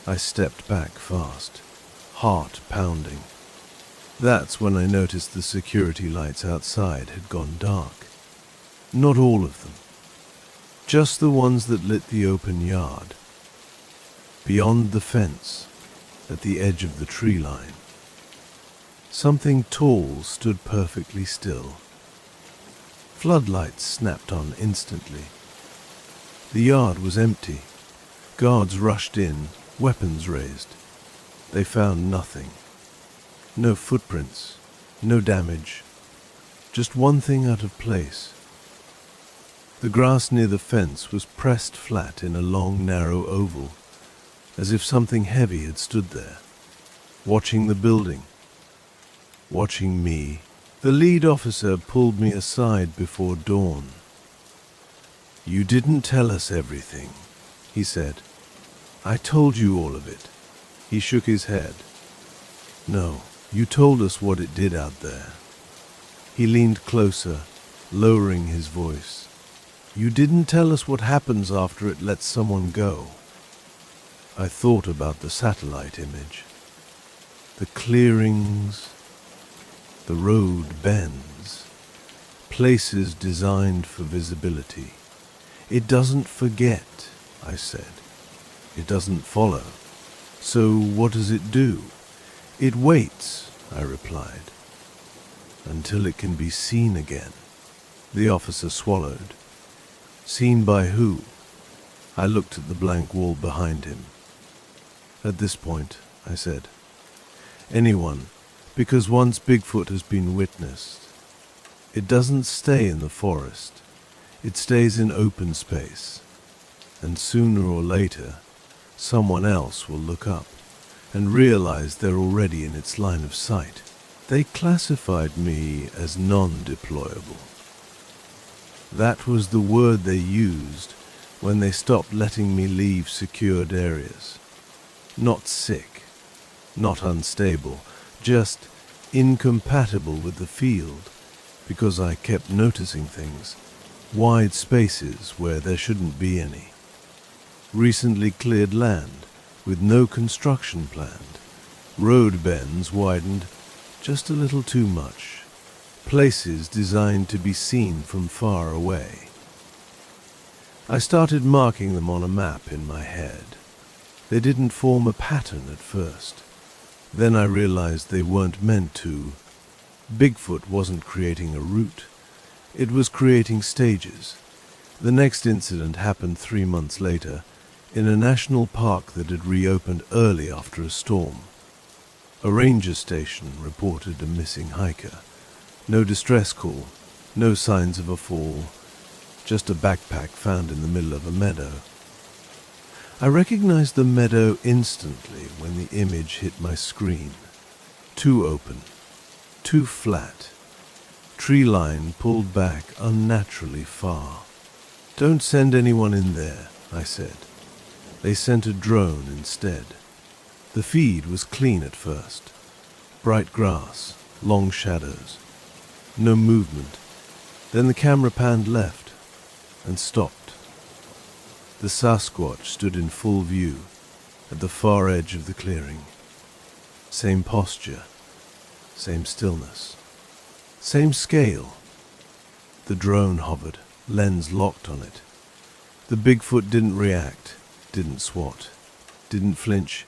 I stepped back fast, heart pounding. That's when I noticed the security lights outside had gone dark. Not all of them. Just the ones that lit the open yard. Beyond the fence, at the edge of the tree line, something tall stood perfectly still. Floodlights snapped on instantly. The yard was empty. Guards rushed in, weapons raised. They found nothing. No footprints, no damage. Just one thing out of place. The grass near the fence was pressed flat in a long, narrow oval, as if something heavy had stood there, watching the building, watching me. The lead officer pulled me aside before dawn. "You didn't tell us everything," he said. "I told you all of it." He shook his head. "No, you told us what it did out there." He leaned closer, lowering his voice. "You didn't tell us what happens after it lets someone go." I thought about the satellite image. The clearings, the road bends, places designed for visibility. It doesn't forget, I said. It doesn't follow. So what does it do? It waits, I replied, until it can be seen again. The officer swallowed. Seen by who? I looked at the blank wall behind him. At this point, I said, anyone, because once Bigfoot has been witnessed, it doesn't stay in the forest. It stays in open space. And sooner or later, someone else will look up and realize they're already in its line of sight. They classified me as non-deployable. That was the word they used when they stopped letting me leave secured areas. Not sick, not unstable, just incompatible with the field, because I kept noticing things, wide spaces where there shouldn't be any. Recently cleared land with no construction planned. Road bends widened just a little too much. Places designed to be seen from far away. I started marking them on a map in my head. They didn't form a pattern at first. Then I realized they weren't meant to. Bigfoot wasn't creating a route. It was creating stages. The next incident happened 3 months later, in a national park that had reopened early after a storm. A ranger station reported a missing hiker. No distress call, no signs of a fall, just a backpack found in the middle of a meadow. I recognized the meadow instantly when the image hit my screen. Too open, too flat, tree line pulled back unnaturally far. "Don't send anyone in there," I said. They sent a drone instead. The feed was clean at first. Bright grass, long shadows, no movement. Then the camera panned left and stopped. The Sasquatch stood in full view at the far edge of the clearing. Same posture, same stillness, same scale. The drone hovered, lens locked on it. The Bigfoot didn't react, didn't swat, didn't flinch.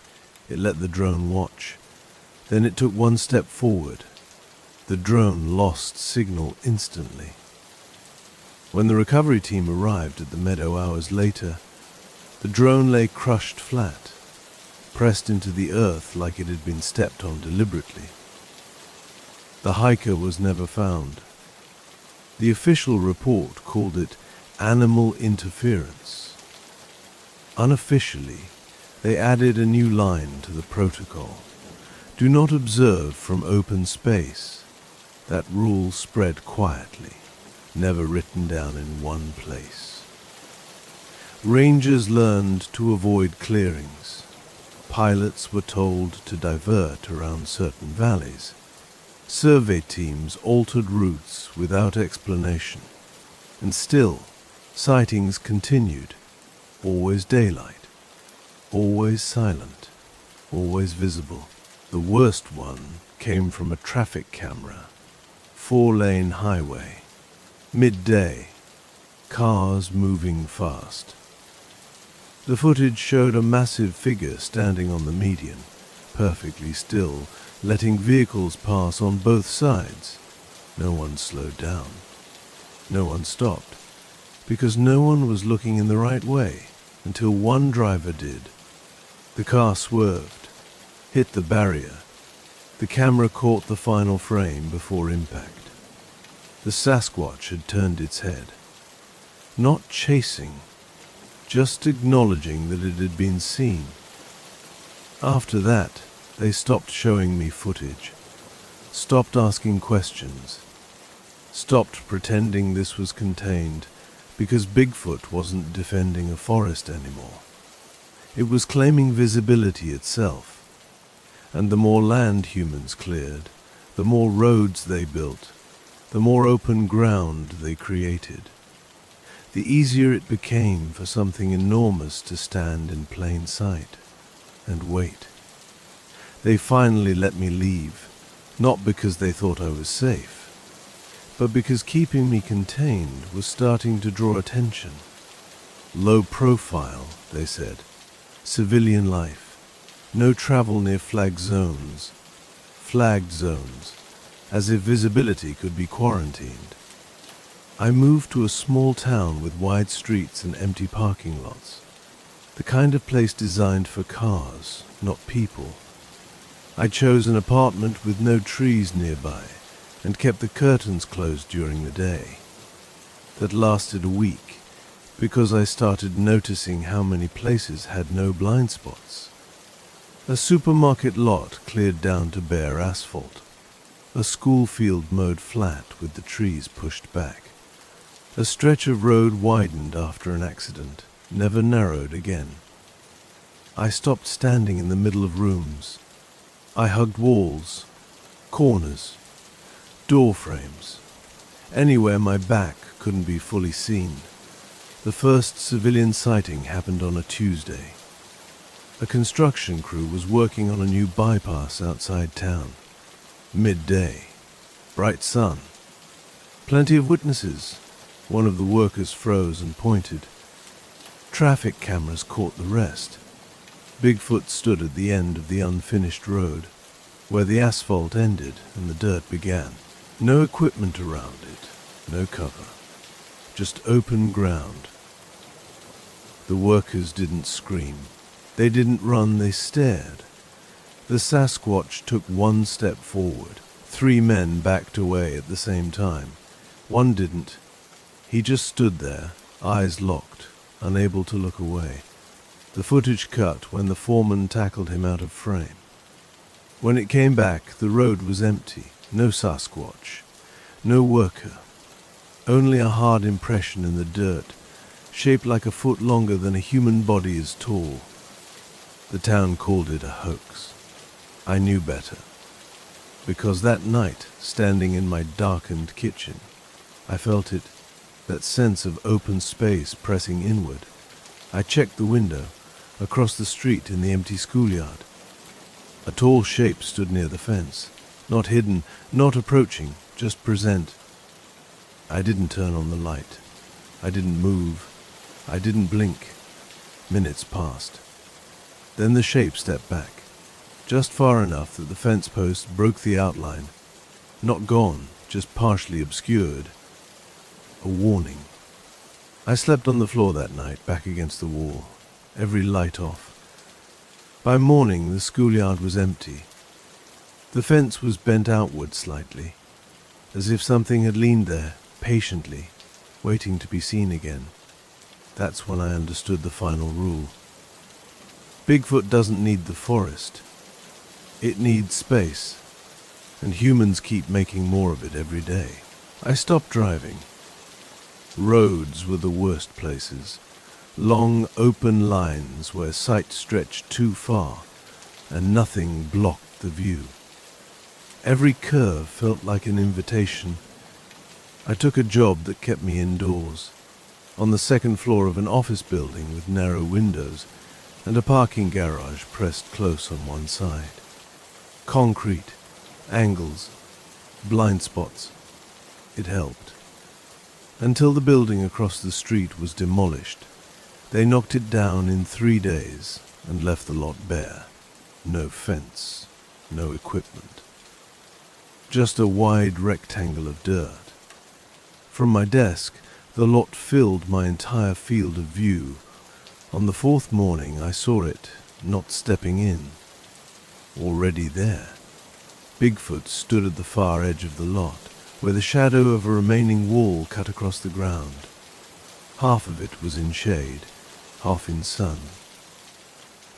It let the drone watch. Then it took one step forward. The drone lost signal instantly. When the recovery team arrived at the meadow hours later, the drone lay crushed flat, pressed into the earth like it had been stepped on deliberately. The hiker was never found. The official report called it animal interference. Unofficially, they added a new line to the protocol. Do not observe from open space. That rule spread quietly, never written down in one place. Rangers learned to avoid clearings. Pilots were told to divert around certain valleys. Survey teams altered routes without explanation. And still, sightings continued. Always daylight. Always silent, always visible. The worst one came from a traffic camera. 4-lane highway. Midday. Cars moving fast. The footage showed a massive figure standing on the median, perfectly still, letting vehicles pass on both sides. No one slowed down. No one stopped, because no one was looking in the right way, until one driver did. The car swerved, hit the barrier. The camera caught the final frame before impact. The Sasquatch had turned its head. Not chasing, just acknowledging that it had been seen. After that, they stopped showing me footage, stopped asking questions, stopped pretending this was contained, because Bigfoot wasn't defending a forest anymore. It was claiming visibility itself, and the more land humans cleared, the more roads they built, the more open ground they created, the easier it became for something enormous to stand in plain sight and wait. They finally let me leave, not because they thought I was safe, but because keeping me contained was starting to draw attention. Low profile, they said. Civilian life. No travel near flagged zones, as if visibility could be quarantined. I moved to a small town with wide streets and empty parking lots. The kind of place designed for cars, not people. I chose an apartment with no trees nearby and kept the curtains closed during the day. That lasted a week, because I started noticing how many places had no blind spots. A supermarket lot cleared down to bare asphalt. A school field mowed flat with the trees pushed back. A stretch of road widened after an accident, never narrowed again. I stopped standing in the middle of rooms. I hugged walls, corners, door frames, anywhere my back couldn't be fully seen. The first civilian sighting happened on a Tuesday. A construction crew was working on a new bypass outside town. Midday, bright sun, plenty of witnesses. One of the workers froze and pointed. Traffic cameras caught the rest. Bigfoot stood at the end of the unfinished road, where the asphalt ended and the dirt began. No equipment around it, no cover, just open ground. The workers didn't scream. They didn't run, they stared. The Sasquatch took one step forward. 3 men backed away at the same time. One didn't. He just stood there, eyes locked, unable to look away. The footage cut when the foreman tackled him out of frame. When it came back, the road was empty. No Sasquatch, no worker. Only a hard impression in the dirt, shaped like a foot longer than a human body is tall. The town called it a hoax. I knew better, because that night, standing in my darkened kitchen, I felt it, that sense of open space pressing inward. I checked the window, across the street in the empty schoolyard. A tall shape stood near the fence, not hidden, not approaching, just present. I didn't turn on the light. I didn't move. I didn't blink. Minutes passed. Then the shape stepped back, just far enough that the fence post broke the outline. Not gone, just partially obscured. A warning. I slept on the floor that night, back against the wall, every light off. By morning, the schoolyard was empty. The fence was bent outward slightly, as if something had leaned there, patiently, waiting to be seen again. That's when I understood the final rule. Bigfoot doesn't need the forest. It needs space, and humans keep making more of it every day. I stopped driving. Roads were the worst places. Long, open lines where sight stretched too far, and nothing blocked the view. Every curve felt like an invitation. I took a job that kept me indoors, on the second floor of an office building with narrow windows and a parking garage pressed close on one side. Concrete, angles, blind spots. It helped. Until the building across the street was demolished. They knocked it down in 3 days and left the lot bare. No fence, no equipment. Just a wide rectangle of dirt. From my desk, the lot filled my entire field of view. On the 4th morning, I saw it, not stepping in. Already there. Bigfoot stood at the far edge of the lot, where the shadow of a remaining wall cut across the ground. Half of it was in shade, half in sun.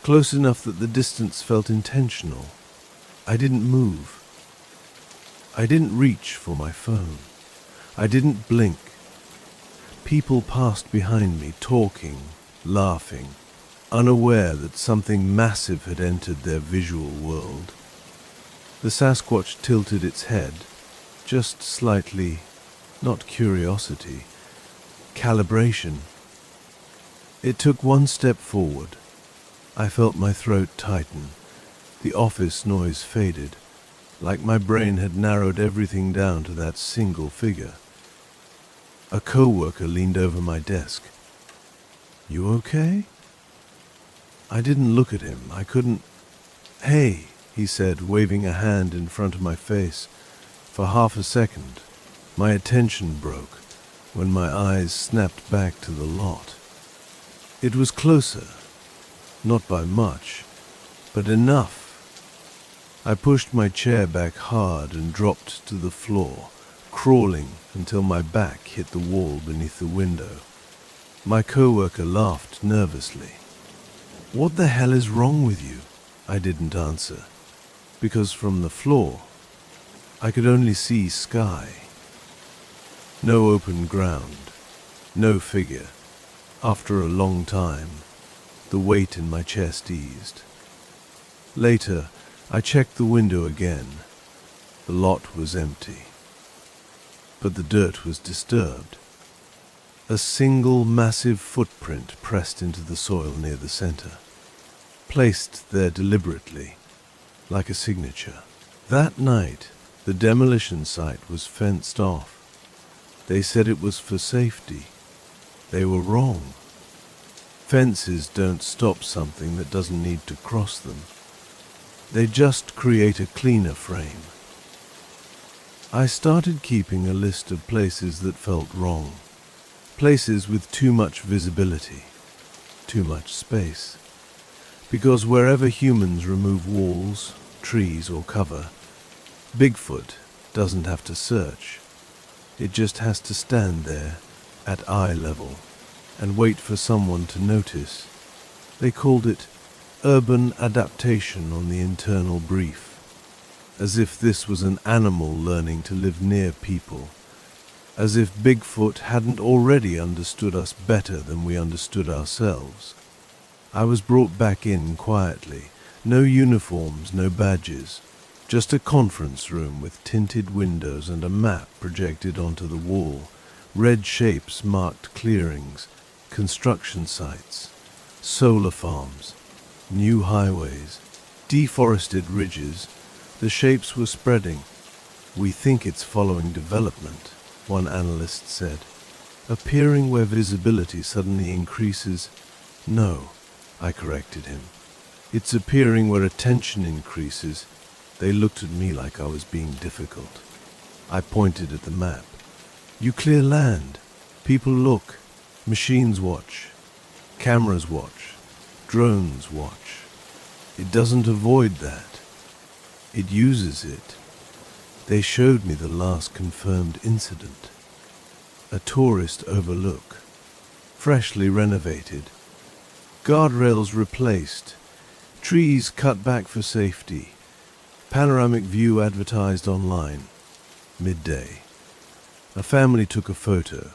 Close enough that the distance felt intentional. I didn't move. I didn't reach for my phone. I didn't blink. People passed behind me, talking, laughing, unaware that something massive had entered their visual world. The Sasquatch tilted its head, just slightly, not curiosity, calibration. It took one step forward. I felt my throat tighten. The office noise faded, like my brain had narrowed everything down to that single figure. A co-worker leaned over my desk. "You okay?" I didn't look at him. I couldn't. "Hey," he said, waving a hand in front of my face. For half a second, my attention broke when my eyes snapped back to the lot. It was closer, not by much, but enough. I pushed my chair back hard and dropped to the floor, crawling until my back hit the wall beneath the window. My coworker laughed nervously. "What the hell is wrong with you?" I didn't answer, because from the floor, I could only see sky. No open ground, no figure. After a long time, the weight in my chest eased. Later, I checked the window again. The lot was empty, but the dirt was disturbed. A single massive footprint pressed into the soil near the center, placed there deliberately, like a signature. That night, the demolition site was fenced off. They said it was for safety. They were wrong. Fences don't stop something that doesn't need to cross them. They just create a cleaner frame. I started keeping a list of places that felt wrong. Places with too much visibility, too much space. Because wherever humans remove walls, trees, or cover, Bigfoot doesn't have to search. It just has to stand there at eye level and wait for someone to notice. They called it urban adaptation on the internal brief, as if this was an animal learning to live near people, as if Bigfoot hadn't already understood us better than we understood ourselves. I was brought back in quietly, no uniforms, no badges, just a conference room with tinted windows and a map projected onto the wall. Red shapes marked clearings, construction sites, solar farms, new highways, deforested ridges. The shapes were spreading. "We think it's following development," one analyst said, "appearing where visibility suddenly increases." "No," I corrected him. "It's appearing where attention increases." They looked at me like I was being difficult. I pointed at the map. "You clear land. People look. Machines watch. Cameras watch. Drones watch. It doesn't avoid that. It uses it." They showed me the last confirmed incident. A tourist overlook, freshly renovated, guardrails replaced, trees cut back for safety, panoramic view advertised online. Midday. A family took a photo.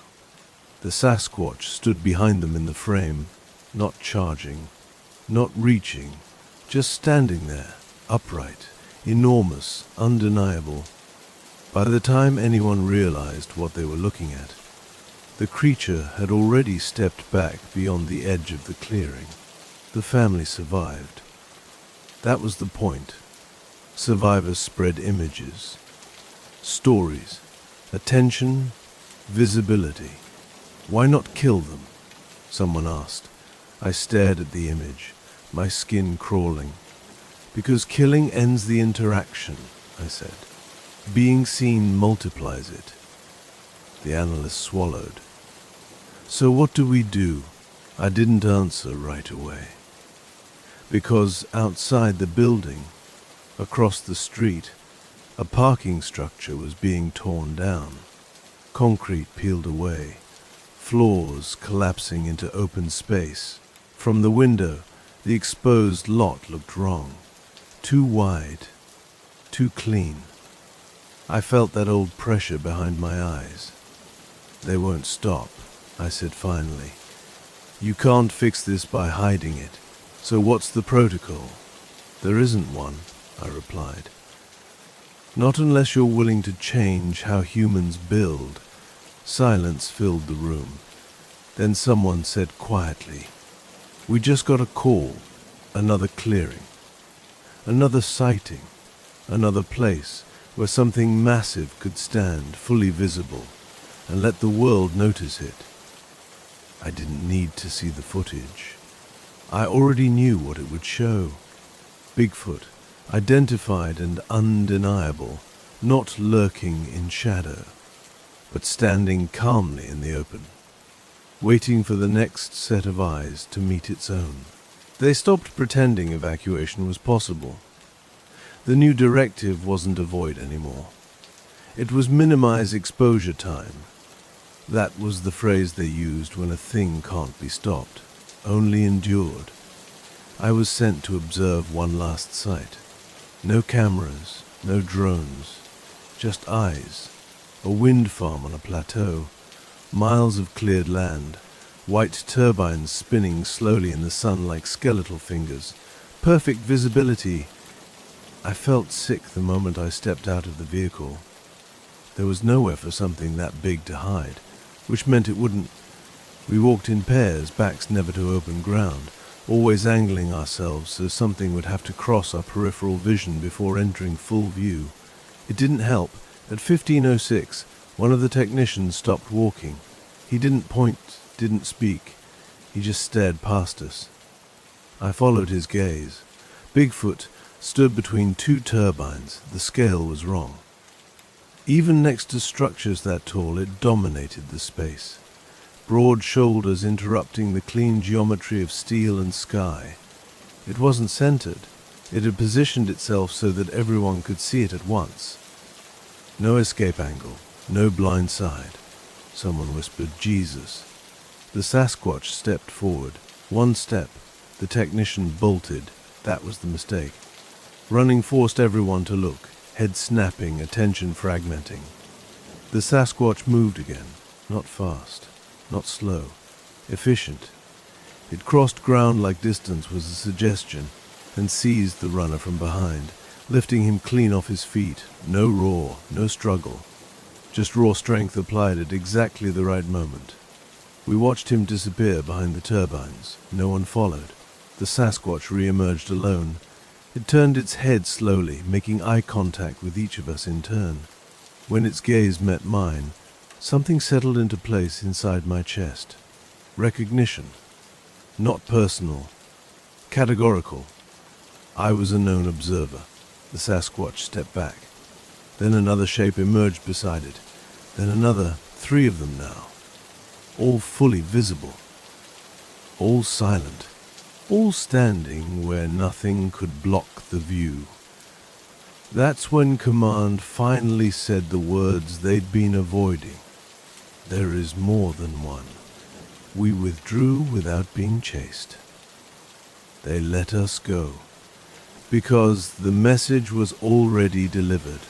The Sasquatch stood behind them in the frame, not charging, not reaching, just standing there, upright, enormous, undeniable. By the time anyone realized what they were looking at, the creature had already stepped back beyond the edge of the clearing. The family survived. That was the point. Survivors spread images, stories, attention, visibility. "Why not kill them?" someone asked. I stared at the image, my skin crawling. "Because killing ends the interaction," I said. "Being seen multiplies it." The analyst swallowed. "So what do we do?" I didn't answer right away. Because outside the building, across the street, a parking structure was being torn down. Concrete peeled away, floors collapsing into open space. From the window, the exposed lot looked wrong. Too wide, too clean. I felt that old pressure behind my eyes. "They won't stop," I said finally. "You can't fix this by hiding it. So what's the protocol?" "There isn't one," I replied. "Not unless you're willing to change how humans build." Silence filled the room. Then someone said quietly, "We just got a call. Another clearing. Another sighting. Another place where something massive could stand, fully visible, and let the world notice it." I didn't need to see the footage. I already knew what it would show. Bigfoot, identified and undeniable, not lurking in shadow, but standing calmly in the open, waiting for the next set of eyes to meet its own. They stopped pretending evacuation was possible. The new directive wasn't avoid anymore. It was minimize exposure time. That was the phrase they used when a thing can't be stopped, only endured. I was sent to observe one last sight. No cameras, no drones, just eyes. A wind farm on a plateau, miles of cleared land, white turbines spinning slowly in the sun like skeletal fingers, perfect visibility. I felt sick the moment I stepped out of the vehicle. There was nowhere for something that big to hide, which meant it wouldn't. We walked in pairs, backs never to open ground, always angling ourselves so something would have to cross our peripheral vision before entering full view. It didn't help. At 15:06, one of the technicians stopped walking. He didn't point, didn't speak. He just stared past us. I followed his gaze. Bigfoot stood between two turbines. The scale was wrong. Even next to structures that tall, it dominated the space. Broad shoulders interrupting the clean geometry of steel and sky. It wasn't centered. It had positioned itself so that everyone could see it at once. No escape angle, no blind side. Someone whispered, "Jesus." The Sasquatch stepped forward. One step. The technician bolted. That was the mistake. Running forced everyone to look, head snapping, attention fragmenting. The Sasquatch moved again, not fast, not slow, efficient. It crossed ground like distance was a suggestion, and seized the runner from behind, lifting him clean off his feet. No roar, no struggle. Just raw strength applied at exactly the right moment. We watched him disappear behind the turbines. No one followed. The Sasquatch re-emerged alone. It turned its head slowly, making eye contact with each of us in turn. When its gaze met mine, something settled into place inside my chest. Recognition. Not personal. Categorical. I was a known observer. The Sasquatch stepped back. Then another shape emerged beside it. Then another, 3 of them now. All fully visible. All silent. All standing where nothing could block the view. That's when Command finally said the words they'd been avoiding. There is more than one. We withdrew without being chased. They let us go. Because the message was already delivered.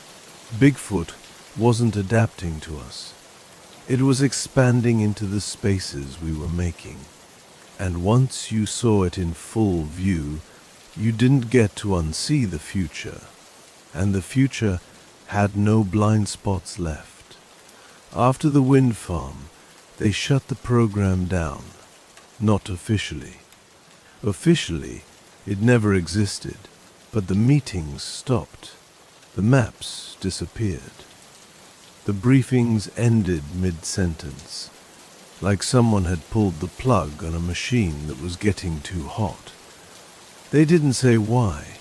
Bigfoot wasn't adapting to us. It was expanding into the spaces we were making. And once you saw it in full view, you didn't get to unsee the future. And the future had no blind spots left. After the wind farm, they shut the program down. Not officially. Officially, it never existed. But the meetings stopped. The maps disappeared. The briefings ended mid-sentence, like someone had pulled the plug on a machine that was getting too hot. They didn't say why.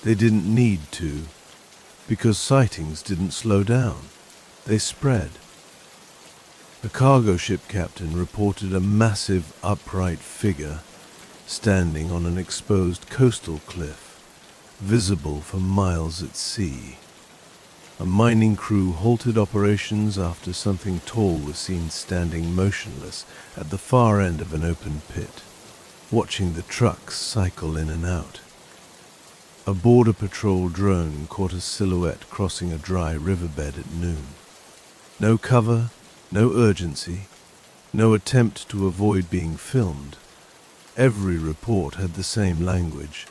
They didn't need to, because sightings didn't slow down. They spread. A cargo ship captain reported a massive upright figure standing on an exposed coastal cliff, visible for miles at sea. A mining crew halted operations after something tall was seen standing motionless at the far end of an open pit, watching the trucks cycle in and out. A border patrol drone caught a silhouette crossing a dry riverbed at noon. No cover, no urgency, no attempt to avoid being filmed. Every report had the same language.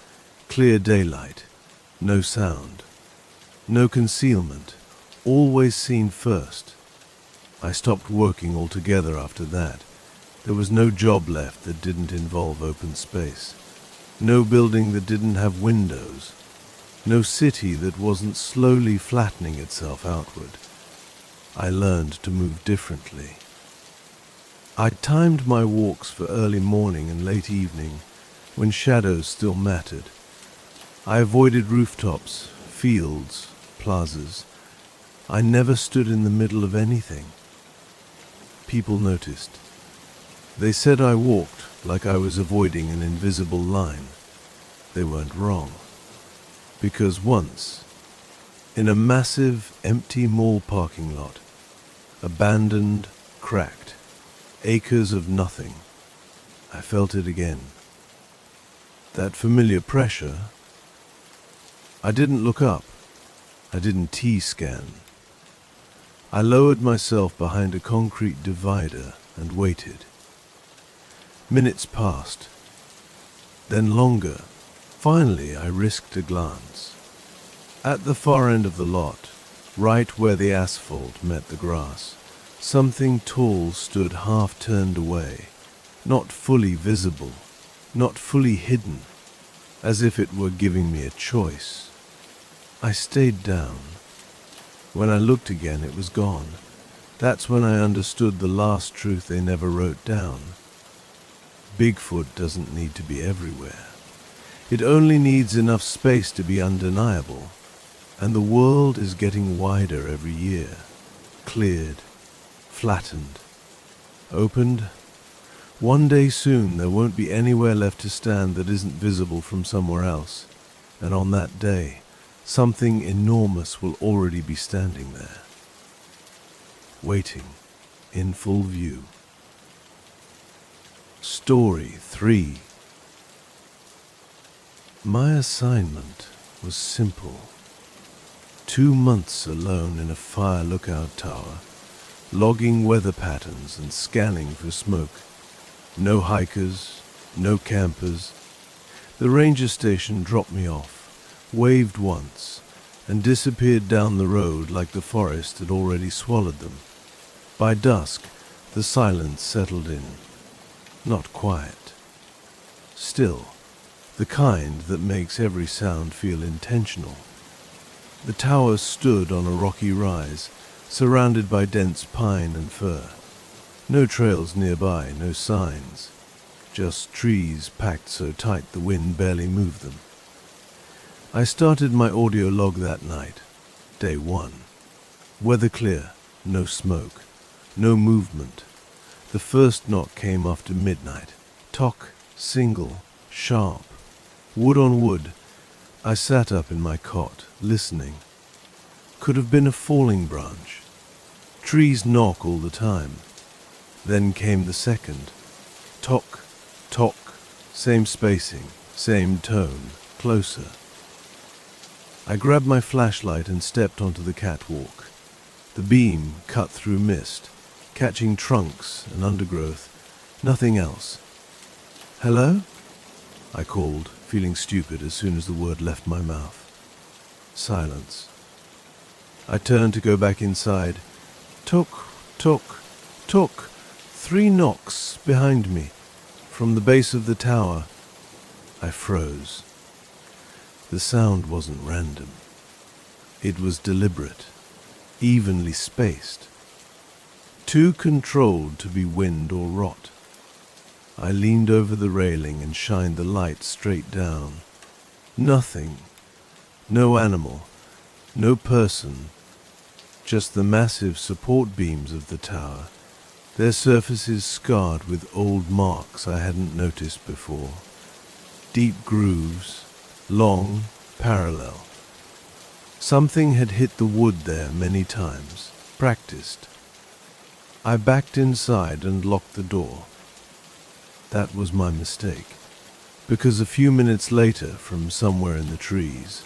Clear daylight, no sound, no concealment, always seen first. I stopped working altogether after that. There was no job left that didn't involve open space, no building that didn't have windows, no city that wasn't slowly flattening itself outward. I learned to move differently. I timed my walks for early morning and late evening, when shadows still mattered. I avoided rooftops, fields, plazas. I never stood in the middle of anything. People noticed. They said I walked like I was avoiding an invisible line. They weren't wrong. Because once, in a massive, empty mall parking lot, abandoned, cracked. Acres of nothing. I felt it again. That familiar pressure. I didn't look up. I didn't T-scan. I lowered myself behind a concrete divider and waited. Minutes passed, then longer. Finally, I risked a glance. At the far end of the lot, right where the asphalt met the grass, something tall stood half turned away, not fully visible, not fully hidden, as if it were giving me a choice. I stayed down. When I looked again, it was gone. That's when I understood the last truth they never wrote down. Bigfoot doesn't need to be everywhere. It only needs enough space to be undeniable. And the world is getting wider every year. Cleared, flattened, opened. One day soon there won't be anywhere left to stand that isn't visible from somewhere else. And on that day, something enormous will already be standing there, waiting, in full view. Story 3. My assignment was simple. 2 months alone in a fire lookout tower, logging weather patterns and scanning for smoke. No hikers, no campers. The ranger station dropped me off, waved once, and disappeared down the road like the forest had already swallowed them. By dusk, the silence settled in. Not quiet. Still, the kind that makes every sound feel intentional. The tower stood on a rocky rise, surrounded by dense pine and fir. No trails nearby, no signs. Just trees packed so tight the wind barely moved them. I started my audio log that night, day 1. Weather clear, no smoke, no movement. The first knock came after midnight. Tock, single, sharp. Wood on wood. I sat up in my cot, listening. Could have been a falling branch. Trees knock all the time. Then came the second. Tock, tock. Same spacing, same tone, closer. I grabbed my flashlight and stepped onto the catwalk. The beam cut through mist, catching trunks and undergrowth. Nothing else. "Hello?" I called, feeling stupid as soon as the word left my mouth. Silence. I turned to go back inside. Took, took, took. 3 knocks behind me, from the base of the tower. I froze. The sound wasn't random. It was deliberate, evenly spaced. Too controlled to be wind or rot. I leaned over the railing and shined the light straight down. Nothing. No animal. No person. Just the massive support beams of the tower, their surfaces scarred with old marks I hadn't noticed before. Deep grooves, long, parallel. Something had hit the wood there many times, practiced. I backed inside and locked the door. That was my mistake, because a few minutes later, from somewhere in the trees,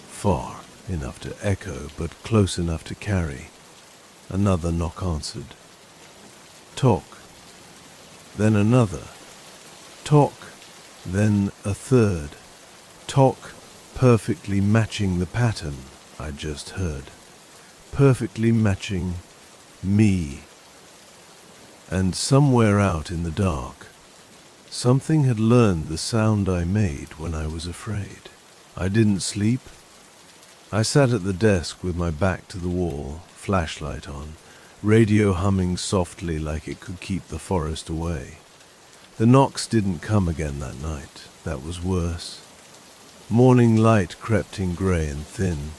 far enough to echo but close enough to carry, another knock answered. Talk, then another. Talk, then a third. Talk, perfectly matching the pattern I'd just heard. Perfectly matching me. And somewhere out in the dark, something had learned the sound I made when I was afraid. I didn't sleep. I sat at the desk with my back to the wall, flashlight on, radio humming softly like it could keep the forest away. The knocks didn't come again that night. That was worse. Morning light crept in grey and thin.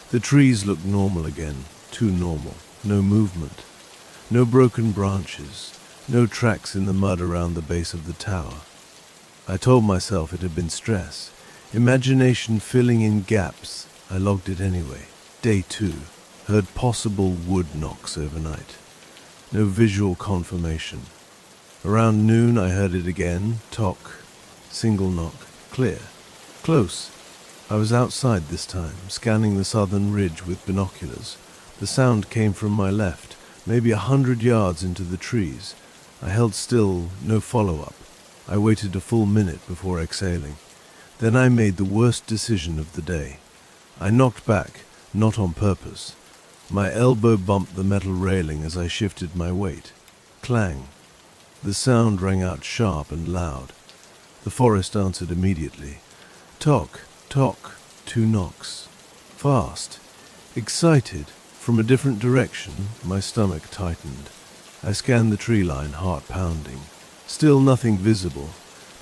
The trees looked normal again, too normal. No movement. No broken branches. No tracks in the mud around the base of the tower. I told myself it had been stress. Imagination filling in gaps. I logged it anyway. Day 2. Heard possible wood knocks overnight. no visual confirmation. Around noon I heard it again, tock, single knock, clear, close. I was outside this time, scanning the southern ridge with binoculars. The sound came from my left, maybe 100 yards into the trees. I held still, no follow-up. I waited a full minute before exhaling. Then I made the worst decision of the day. I knocked back, not on purpose. My elbow bumped the metal railing as I shifted my weight. Clang. The sound rang out sharp and loud. The forest answered immediately. Tock, tock, 2 knocks. Fast. Excited. From a different direction, my stomach tightened. I scanned the tree line, heart pounding. Still nothing visible.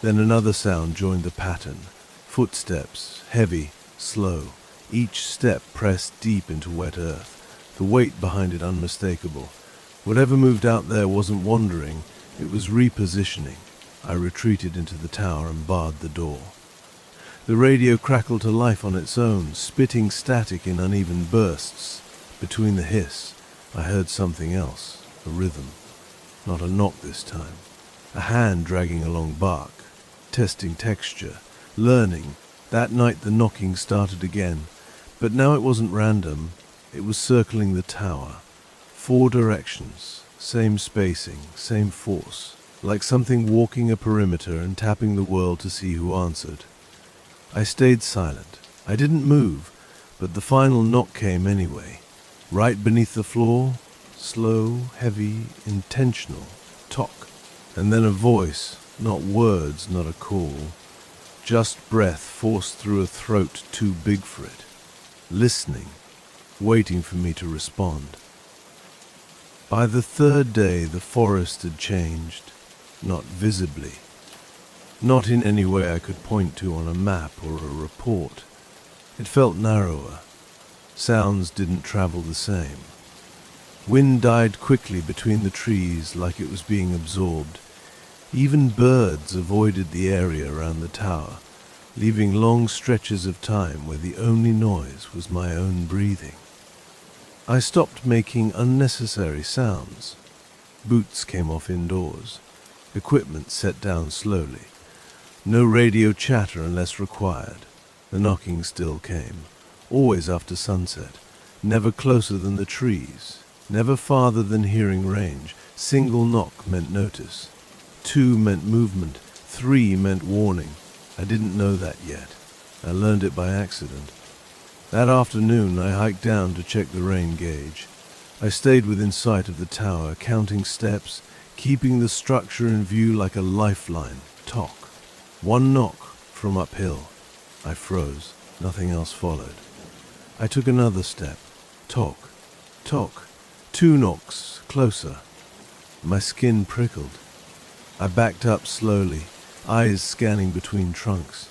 Then another sound joined the pattern. Footsteps, heavy, slow. Each step pressed deep into wet earth. The weight behind it unmistakable. Whatever moved out there wasn't wandering. It was repositioning. I retreated into the tower and barred the door. The radio crackled to life on its own, spitting static in uneven bursts. Between the hiss, I heard something else, a rhythm. Not a knock this time. A hand dragging along bark, testing texture, learning. That night the knocking started again, but now it wasn't random. It was circling the tower. 4 directions, same spacing, same force, like something walking a perimeter and tapping the world to see who answered. I stayed silent. I didn't move, but the final knock came anyway. Right beneath the floor, slow, heavy, intentional, tock. And then a voice, not words, not a call, just breath forced through a throat too big for it. Listening, waiting for me to respond. By the 3rd day, the forest had changed, not visibly. Not in any way I could point to on a map or a report. It felt narrower. Sounds didn't travel the same. Wind died quickly between the trees like it was being absorbed. Even birds avoided the area around the tower, leaving long stretches of time where the only noise was my own breathing. I stopped making unnecessary sounds. Boots came off indoors. Equipment set down slowly. No radio chatter unless required. The knocking still came. Always after sunset, never closer than the trees, never farther than hearing range. Single knock meant notice. 2 meant movement. 3 meant warning. I didn't know that yet. I learned it by accident. That afternoon I hiked down to check the rain gauge. I stayed within sight of the tower, counting steps, keeping the structure in view like a lifeline. Tock. 1 knock from uphill. I froze. Nothing else followed. I took another step. Tock, tock, 2 knocks, closer. My skin prickled. I backed up slowly, eyes scanning between trunks.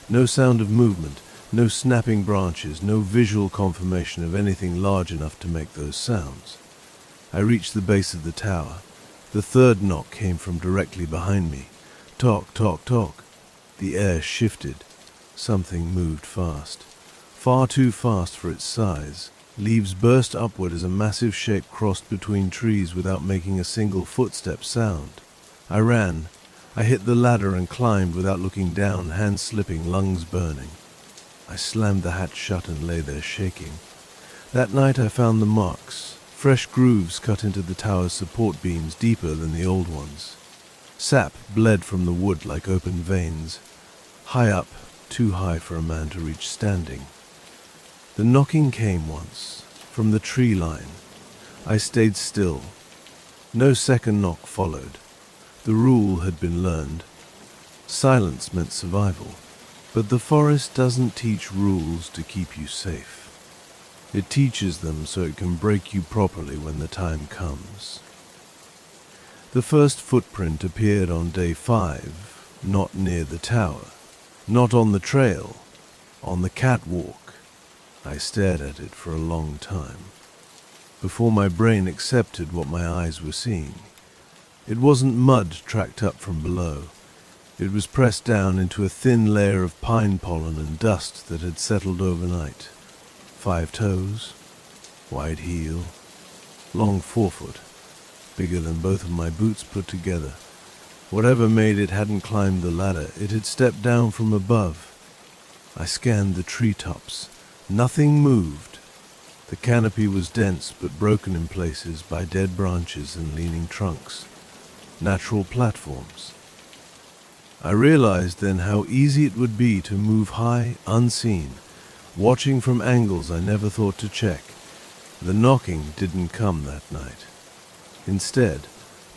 No sound of movement, no snapping branches, no visual confirmation of anything large enough to make those sounds. I reached the base of the tower. The 3rd knock came from directly behind me. Tock, tock, tock. The air shifted. Something moved fast. Far too fast for its size. Leaves burst upward as a massive shape crossed between trees without making a single footstep sound. I ran. I hit the ladder and climbed without looking down, hands slipping, lungs burning. I slammed the hatch shut and lay there shaking. That night I found the marks, fresh grooves cut into the tower's support beams deeper than the old ones. Sap bled from the wood like open veins. High up, too high for a man to reach standing. The knocking came once, from the tree line. I stayed still. No second knock followed. The rule had been learned. Silence meant survival. But the forest doesn't teach rules to keep you safe. It teaches them so it can break you properly when the time comes. The first footprint appeared on day 5, not near the tower, not on the trail, on the catwalk. I stared at it for a long time, before my brain accepted what my eyes were seeing. It wasn't mud tracked up from below. It was pressed down into a thin layer of pine pollen and dust that had settled overnight. 5 toes, wide heel, long forefoot. bigger than both of my boots put together. Whatever made it hadn't climbed the ladder, it had stepped down from above. I scanned the treetops. Nothing moved. The canopy was dense but broken in places by dead branches and leaning trunks. Natural platforms. I realized then how easy it would be to move high, unseen, watching from angles I never thought to check. The knocking didn't come that night. Instead,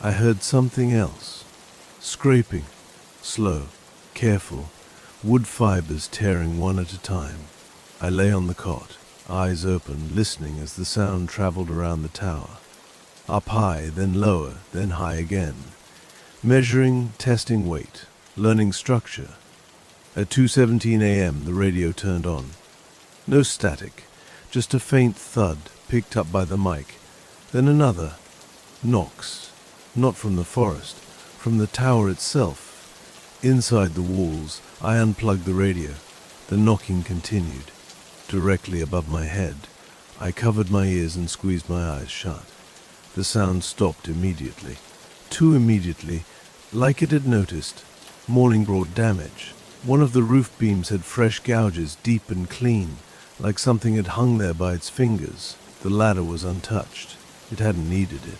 I heard something else. Scraping, slow, careful, wood fibers tearing one at a time. I lay on the cot, eyes open, listening as the sound traveled around the tower. Up high, then lower, then high again. Measuring, testing weight, learning structure. At 2:17 a.m. the radio turned on. No static, just a faint thud picked up by the mic. Then another. Knocks. Not from the forest, from the tower itself. Inside the walls, I unplugged the radio. The knocking continued. Directly above my head, I covered my ears and squeezed my eyes shut. The sound stopped immediately. Too immediately, like it had noticed. Morning brought damage. One of the roof beams had fresh gouges, deep and clean, like something had hung there by its fingers. The ladder was untouched. It hadn't needed it.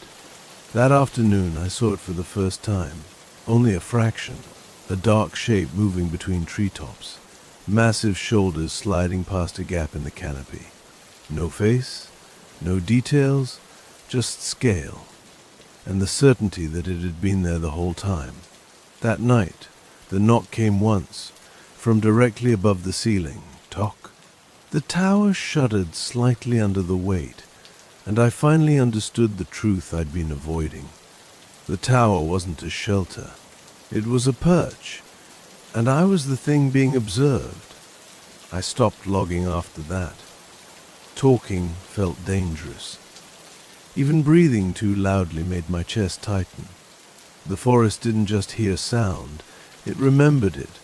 That afternoon I saw it for the first time. Only a fraction. A dark shape moving between treetops. Massive shoulders sliding past a gap in the canopy. No face, no details, just scale. And the certainty that it had been there the whole time. That night, the knock came once, from directly above the ceiling. Tock. The tower shuddered slightly under the weight, and I finally understood the truth I'd been avoiding. The tower wasn't a shelter. It was a perch, and I was the thing being observed. I stopped logging after that. Talking felt dangerous. Even breathing too loudly made my chest tighten. The forest didn't just hear sound, it remembered it.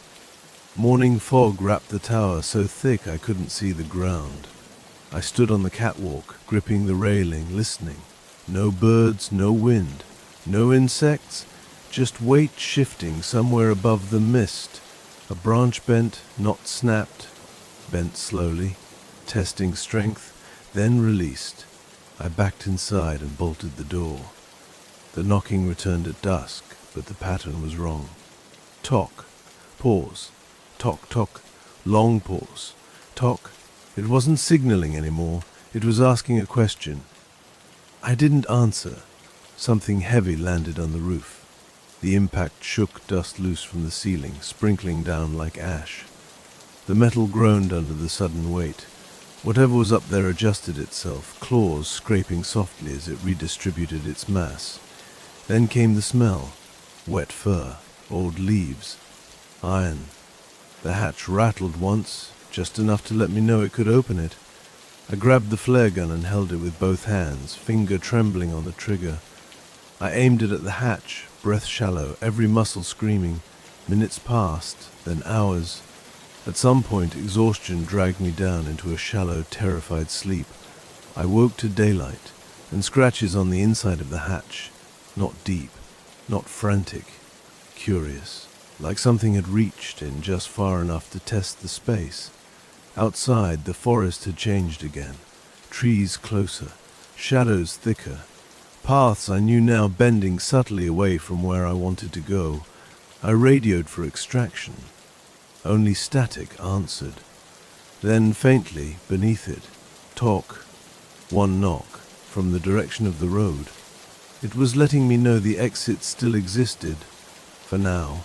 Morning fog wrapped the tower so thick I couldn't see the ground. I stood on the catwalk, gripping the railing, listening. No birds, no wind, no insects, just weight shifting somewhere above the mist. A branch bent, not snapped, bent slowly, testing strength, then released. I backed inside and bolted the door. The knocking returned at dusk, but the pattern was wrong. Tock, pause, tock, tock, long pause, tock. It wasn't signaling anymore, it was asking a question. I didn't answer. Something heavy landed on the roof. The impact shook dust loose from the ceiling, sprinkling down like ash. The metal groaned under the sudden weight. Whatever was up there adjusted itself, claws scraping softly as it redistributed its mass. Then came the smell. Wet fur, old leaves, iron. The hatch rattled once, just enough to let me know it could open it. I grabbed the flare gun and held it with both hands, finger trembling on the trigger. I aimed it at the hatch, breath shallow, every muscle screaming. Minutes passed, then hours. At some point, exhaustion dragged me down into a shallow, terrified sleep. I woke to daylight and scratches on the inside of the hatch. Not deep, not frantic, curious, like something had reached in just far enough to test the space. Outside, the forest had changed again. Trees closer, shadows thicker. Paths I knew now bending subtly away from where I wanted to go. I radioed for extraction. Only static answered. Then faintly, beneath it, talk. One knock, from the direction of the road. It was letting me know the exit still existed, for now,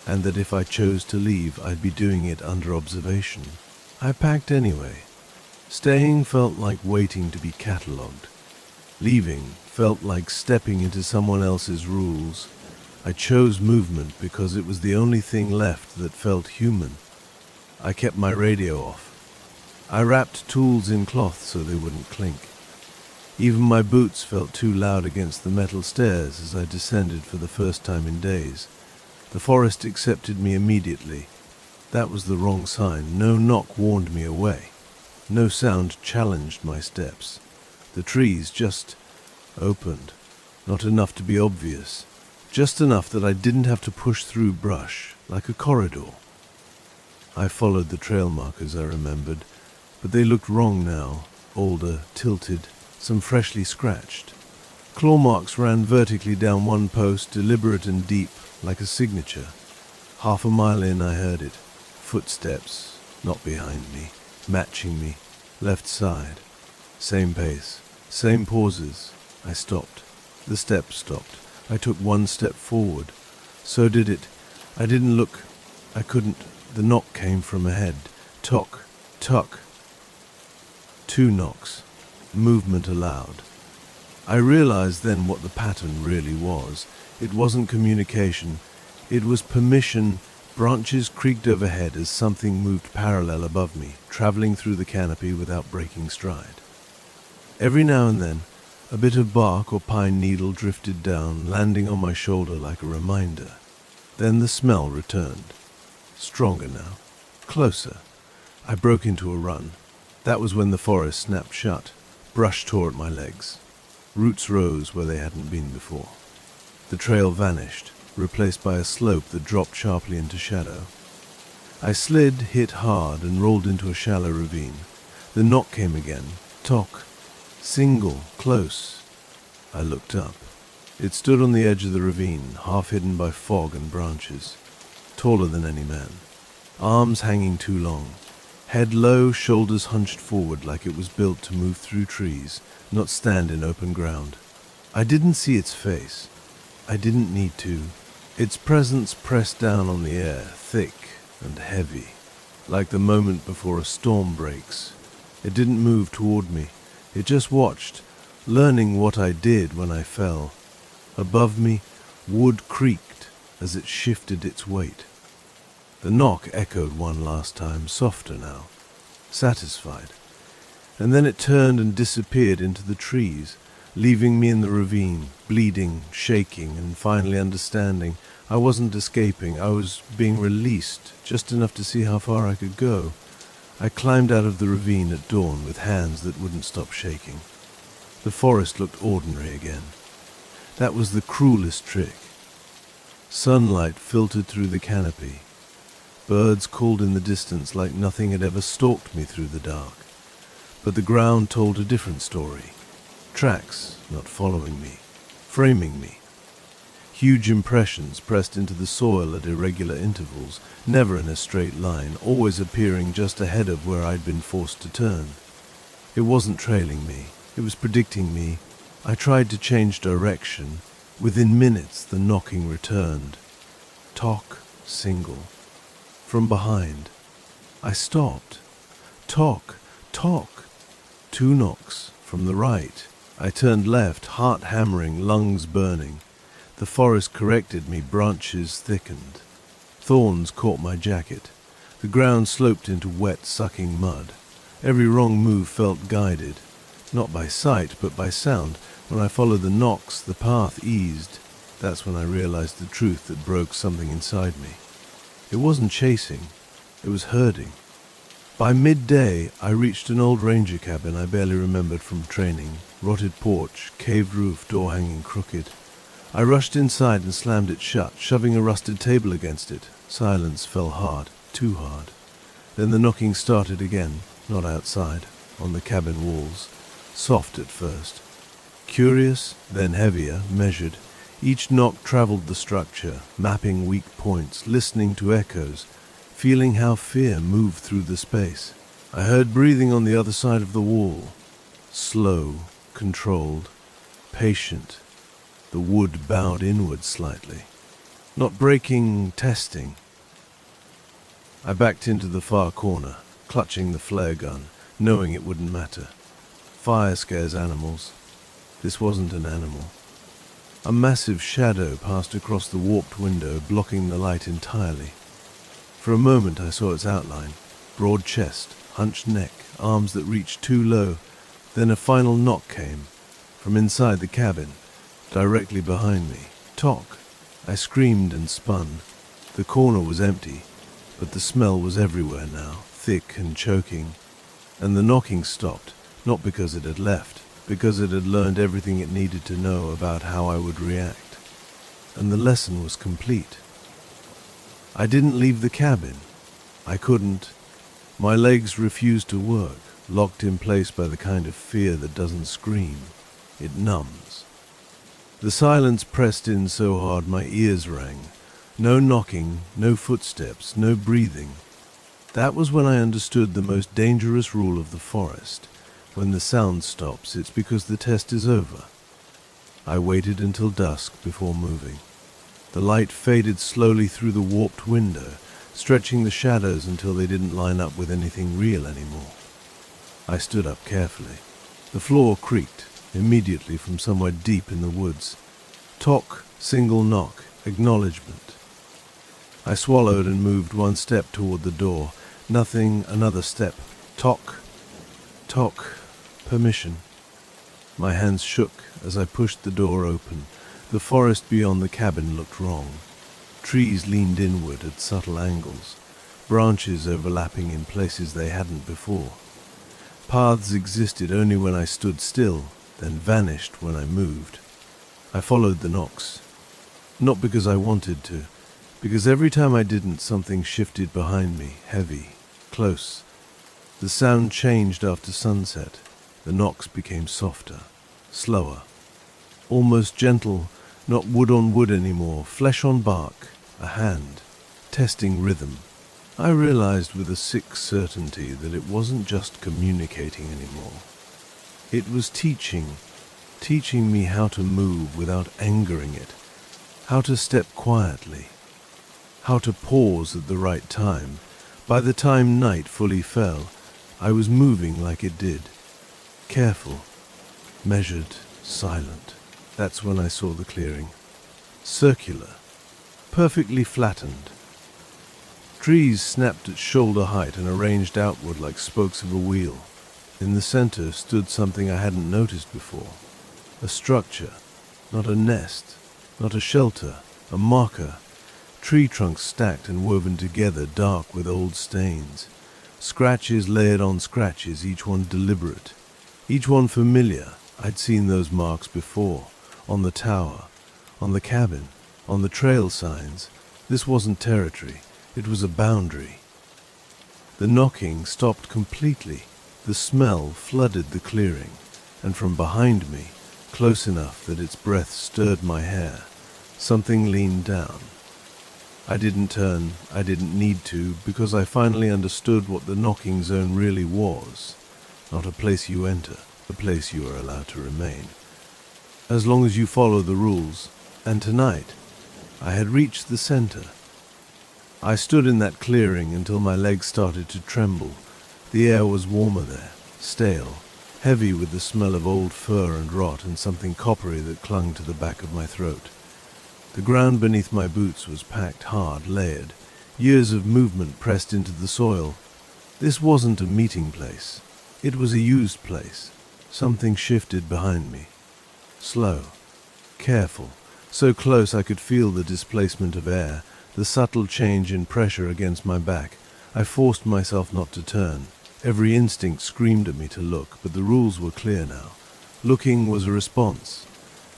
and that if I chose to leave, I'd be doing it under observation. I packed anyway. Staying felt like waiting to be catalogued. Leaving felt like stepping into someone else's rules. I chose movement because it was the only thing left that felt human. I kept my radio off. I wrapped tools in cloth so they wouldn't clink. Even my boots felt too loud against the metal stairs as I descended for the first time in days. The forest accepted me immediately. That was the wrong sign. No knock warned me away. No sound challenged my steps. The trees just opened, Not enough to be obvious, just enough that I didn't have to push through brush like a corridor. I followed the trail markers, I remembered, but they looked wrong now, older, tilted, some freshly scratched. Claw marks ran vertically down one post, deliberate and deep, like a signature. Half a mile in, I heard it. Footsteps, not behind me, matching me, left side. Same pace, same pauses. I stopped. The steps stopped. I took one step forward. So did it. I didn't look. I couldn't. The knock came from ahead. Tock, tuck. 2 knocks. Movement allowed. I realized then what the pattern really was. It wasn't communication. It was permission. Branches creaked overhead as something moved parallel above me, traveling through the canopy without breaking stride. Every now and then, a bit of bark or pine needle drifted down, landing on my shoulder like a reminder. Then the smell returned. Stronger now. Closer. I broke into a run. That was when the forest snapped shut. Brush tore at my legs. Roots rose where they hadn't been before. The trail vanished, replaced by a slope that dropped sharply into shadow. I slid, hit hard, and rolled into a shallow ravine. The knock came again. Tock. Single. Close. I looked up. It stood on the edge of the ravine, half hidden by fog and branches. Taller than any man. Arms hanging too long. Head low, shoulders hunched forward like it was built to move through trees, not stand in open ground. I didn't see its face. I didn't need to. Its presence pressed down on the air, thick and heavy, like the moment before a storm breaks. It didn't move toward me. It just watched, learning what I did when I fell. Above me, wood creaked as it shifted its weight. The knock echoed one last time, softer now, satisfied. And then it turned and disappeared into the trees, leaving me in the ravine, bleeding, shaking, and finally understanding. I wasn't escaping. I was being released, just enough to see how far I could go. I climbed out of the ravine at dawn with hands that wouldn't stop shaking. The forest looked ordinary again. That was the cruelest trick. Sunlight filtered through the canopy. Birds called in the distance like nothing had ever stalked me through the dark. But the ground told a different story. Tracks not following me, framing me. Huge impressions pressed into the soil at irregular intervals, never in a straight line, always appearing just ahead of where I'd been forced to turn. It wasn't trailing me. It was predicting me. I tried to change direction. Within minutes, the knocking returned. Tock, single. From behind. I stopped. Tock, tock. 2 knocks from the right. I turned left, heart hammering, lungs burning. The forest corrected me, branches thickened. Thorns caught my jacket. The ground sloped into wet, sucking mud. Every wrong move felt guided, not by sight, but by sound. When I followed the knocks, the path eased. That's when I realized the truth that broke something inside me. It wasn't chasing, it was herding. By midday, I reached an old ranger cabin I barely remembered from training. Rotted porch, caved roof, door hanging crooked. I rushed inside and slammed it shut, shoving a rusted table against it. Silence fell hard, too hard. Then the knocking started again, not outside, on the cabin walls. Soft at first. Curious, then heavier, measured. Each knock traveled the structure, mapping weak points, listening to echoes, feeling how fear moved through the space. I heard breathing on the other side of the wall. Slow, controlled, patient. The wood bowed inward slightly. Not breaking, testing. I backed into the far corner, clutching the flare gun, knowing it wouldn't matter. Fire scares animals. This wasn't an animal. A massive shadow passed across the warped window, blocking the light entirely. For a moment I saw its outline. Broad chest, hunched neck, arms that reached too low. Then a final knock came, from inside the cabin, directly behind me. Tock! I screamed and spun. The corner was empty, but the smell was everywhere now, thick and choking. And the knocking stopped, not because it had left, because it had learned everything it needed to know about how I would react. And the lesson was complete. I didn't leave the cabin. I couldn't. My legs refused to work, locked in place by the kind of fear that doesn't scream. It numbs. The silence pressed in so hard my ears rang. No knocking, no footsteps, no breathing. That was when I understood the most dangerous rule of the forest. When the sound stops, it's because the test is over. I waited until dusk before moving. The light faded slowly through the warped window, stretching the shadows until they didn't line up with anything real anymore. I stood up carefully. The floor creaked, immediately from somewhere deep in the woods. Tock, single knock, acknowledgement. I swallowed and moved one step toward the door. Nothing, another step. Tock, tock, permission. My hands shook as I pushed the door open. The forest beyond the cabin looked wrong. Trees leaned inward at subtle angles, branches overlapping in places they hadn't before. Paths existed only when I stood still, then vanished when I moved. I followed the knocks. Not because I wanted to, because every time I didn't, something shifted behind me, heavy, close. The sound changed after sunset. The knocks became softer, slower, almost gentle, not wood on wood anymore, flesh on bark, a hand, testing rhythm. I realized with a sick certainty that it wasn't just communicating anymore. It was teaching me how to move without angering it, how to step quietly, how to pause at the right time. By the time night fully fell, I was moving like it did, careful, measured, silent. That's when I saw the clearing. Circular, perfectly flattened. Trees snapped at shoulder height and arranged outward like spokes of a wheel. In the center stood something I hadn't noticed before. A structure, not a nest, not a shelter, a marker. Tree trunks stacked and woven together, dark with old stains. Scratches layered on scratches, each one deliberate, each one familiar. I'd seen those marks before, on the tower, on the cabin, on the trail signs. This wasn't territory, it was a boundary. The knocking stopped completely. The smell flooded the clearing, and from behind me, close enough that its breath stirred my hair, something leaned down. I didn't turn, I didn't need to, because I finally understood what the knocking zone really was. Not a place you enter, a place you are allowed to remain. As long as you follow the rules. And tonight, I had reached the center. I stood in that clearing until my legs started to tremble. The air was warmer there, stale, heavy with the smell of old fur and rot and something coppery that clung to the back of my throat. The ground beneath my boots was packed hard, layered, years of movement pressed into the soil. This wasn't a meeting place. It was a used place. Something shifted behind me. Slow, careful, so close I could feel the displacement of air, the subtle change in pressure against my back. I forced myself not to turn. Every instinct screamed at me to look, but the rules were clear now. Looking was a response,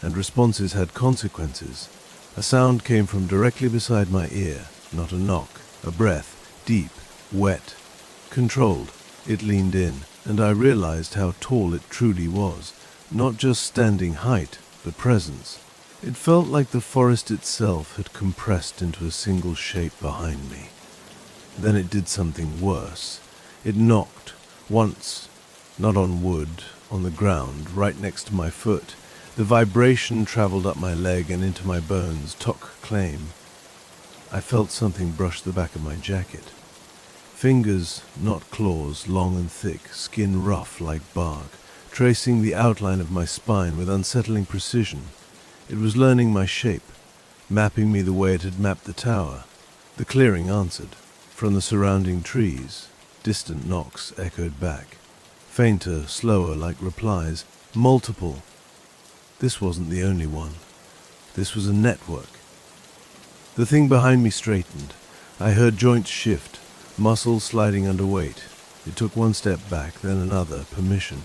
and responses had consequences. A sound came from directly beside my ear, not a knock, a breath, deep, wet, controlled. It leaned in, and I realized how tall it truly was. Not just standing height, but presence. It felt like the forest itself had compressed into a single shape behind me. Then it did something worse. It knocked, once, not on wood, on the ground, right next to my foot. The vibration traveled up my leg and into my bones, Tok claim. I felt something brush the back of my jacket. Fingers, not claws, long and thick, skin rough like bark, tracing the outline of my spine with unsettling precision. It was learning my shape, mapping me the way it had mapped the tower. The clearing answered. From the surrounding trees, distant knocks echoed back. Fainter, slower, like replies. Multiple. This wasn't the only one. This was a network. The thing behind me straightened. I heard joints shift, muscles sliding under weight. It took one step back, then another, permission.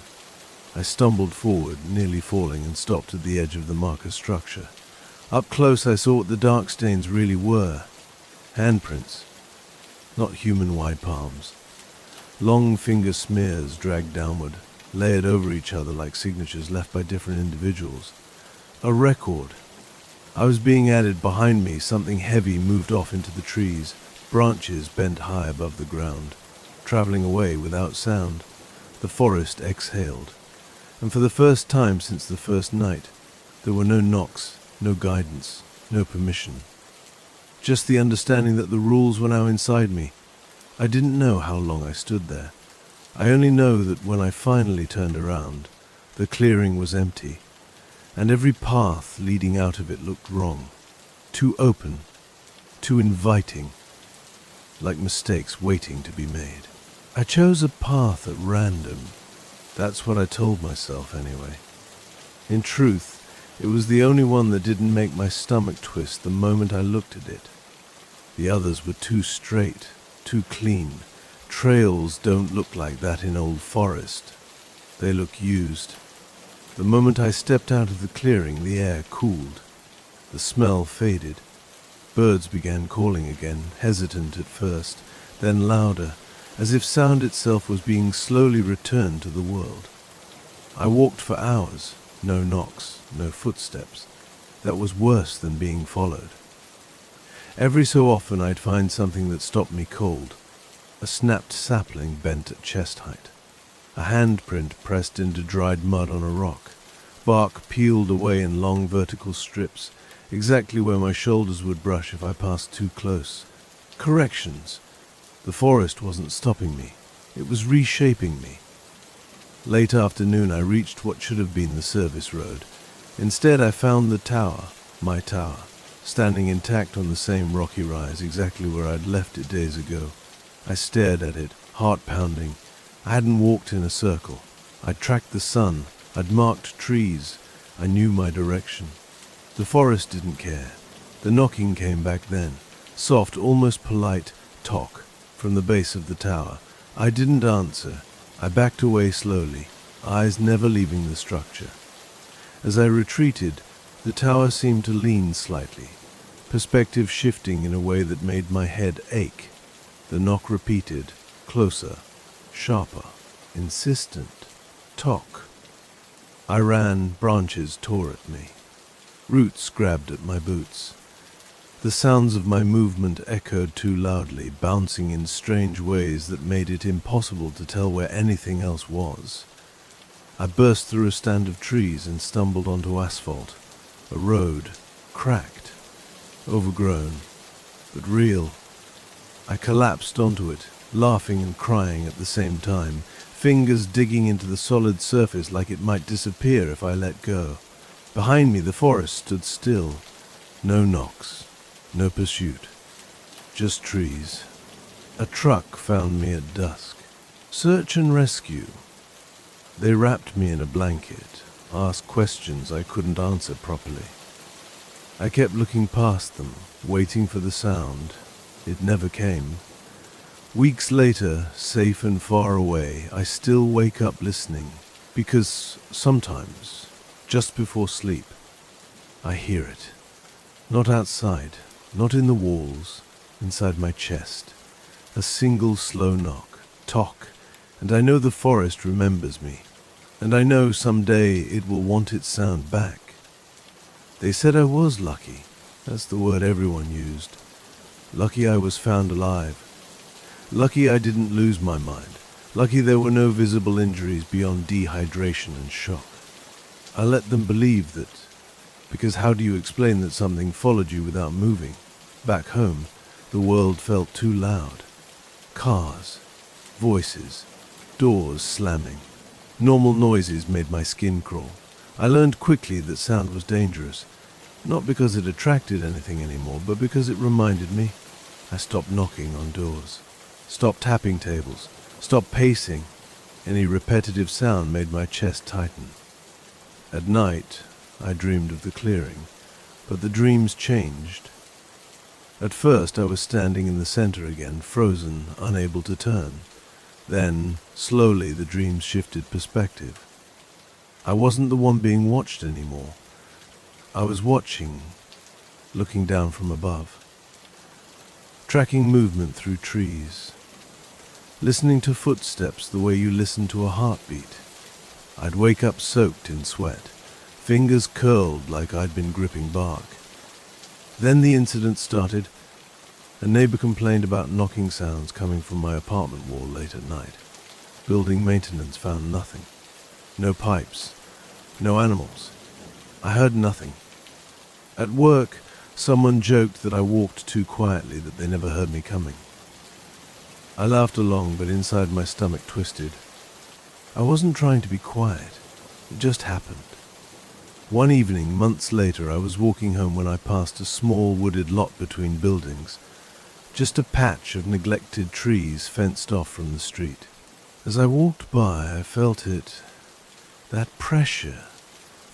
I stumbled forward, nearly falling, and stopped at the edge of the marker structure. Up close I saw what the dark stains really were. Handprints, not human wide palms. Long finger smears dragged downward, layered over each other like signatures left by different individuals. A record. I was being added behind me. Something heavy moved off into the trees, branches bent high above the ground, traveling away without sound. The forest exhaled, and for the first time since the first night, there were no knocks, no guidance, no permission. Just the understanding that the rules were now inside me. I didn't know how long I stood there. I only know that when I finally turned around, the clearing was empty, and every path leading out of it looked wrong, too open, too inviting, like mistakes waiting to be made. I chose a path at random. That's what I told myself anyway. In truth, it was the only one that didn't make my stomach twist the moment I looked at it. The others were too straight, too clean. Trails don't look like that in old forest. They look used. The moment I stepped out of the clearing, the air cooled. The smell faded. Birds began calling again, hesitant at first, then louder, as if sound itself was being slowly returned to the world. I walked for hours, no knocks, no footsteps. That was worse than being followed. Every so often I'd find something that stopped me cold. A snapped sapling bent at chest height. A handprint pressed into dried mud on a rock. Bark peeled away in long vertical strips, exactly where my shoulders would brush if I passed too close. Corrections. The forest wasn't stopping me. It was reshaping me. Late afternoon I reached what should have been the service road. Instead I found the tower, my tower, standing intact on the same rocky rise exactly where I'd left it days ago. I stared at it, heart pounding. I hadn't walked in a circle. I'd tracked the sun. I'd marked trees. I knew my direction. The forest didn't care. The knocking came back then. Soft, almost polite talk from the base of the tower. I didn't answer. I backed away slowly, eyes never leaving the structure. As I retreated, the tower seemed to lean slightly, perspective shifting in a way that made my head ache. The knock repeated, closer, sharper, insistent. Talk. I ran, branches tore at me. Roots grabbed at my boots. The sounds of my movement echoed too loudly, bouncing in strange ways that made it impossible to tell where anything else was. I burst through a stand of trees and stumbled onto asphalt. A road, cracked, overgrown, but real. I collapsed onto it, laughing and crying at the same time, fingers digging into the solid surface like it might disappear if I let go. Behind me the forest stood still. No knocks, no pursuit, just trees. A truck found me at dusk. Search and rescue. They wrapped me in a blanket, asked questions I couldn't answer properly. I kept looking past them, waiting for the sound. It never came. Weeks later, safe and far away, I still wake up listening, because sometimes, just before sleep, I hear it. Not outside, not in the walls, inside my chest. A single slow knock, talk, and I know the forest remembers me, and I know someday it will want its sound back. They said I was lucky. That's the word everyone used. Lucky I was found alive. Lucky I didn't lose my mind. Lucky there were no visible injuries beyond dehydration and shock. I let them believe that, because how do you explain that something followed you without moving? Back home, the world felt too loud. Cars, voices, doors slamming. Normal noises made my skin crawl. I learned quickly that sound was dangerous, not because it attracted anything anymore, but because it reminded me. I stopped knocking on doors, stopped tapping tables, stopped pacing. Any repetitive sound made my chest tighten. At night, I dreamed of the clearing, but the dreams changed. At first, I was standing in the center again, frozen, unable to turn. Then, slowly, the dreams shifted perspective. I wasn't the one being watched anymore. I was watching, looking down from above, tracking movement through trees, listening to footsteps the way you listen to a heartbeat. I'd wake up soaked in sweat, fingers curled like I'd been gripping bark. Then the incident started. A neighbor complained about knocking sounds coming from my apartment wall late at night. Building maintenance found nothing. No pipes, no animals. I heard nothing. At work, someone joked that I walked too quietly, that they never heard me coming. I laughed along, but inside my stomach twisted. I wasn't trying to be quiet. It just happened. One evening, months later, I was walking home when I passed a small wooded lot between buildings, just a patch of neglected trees fenced off from the street. As I walked by, I felt it, that pressure,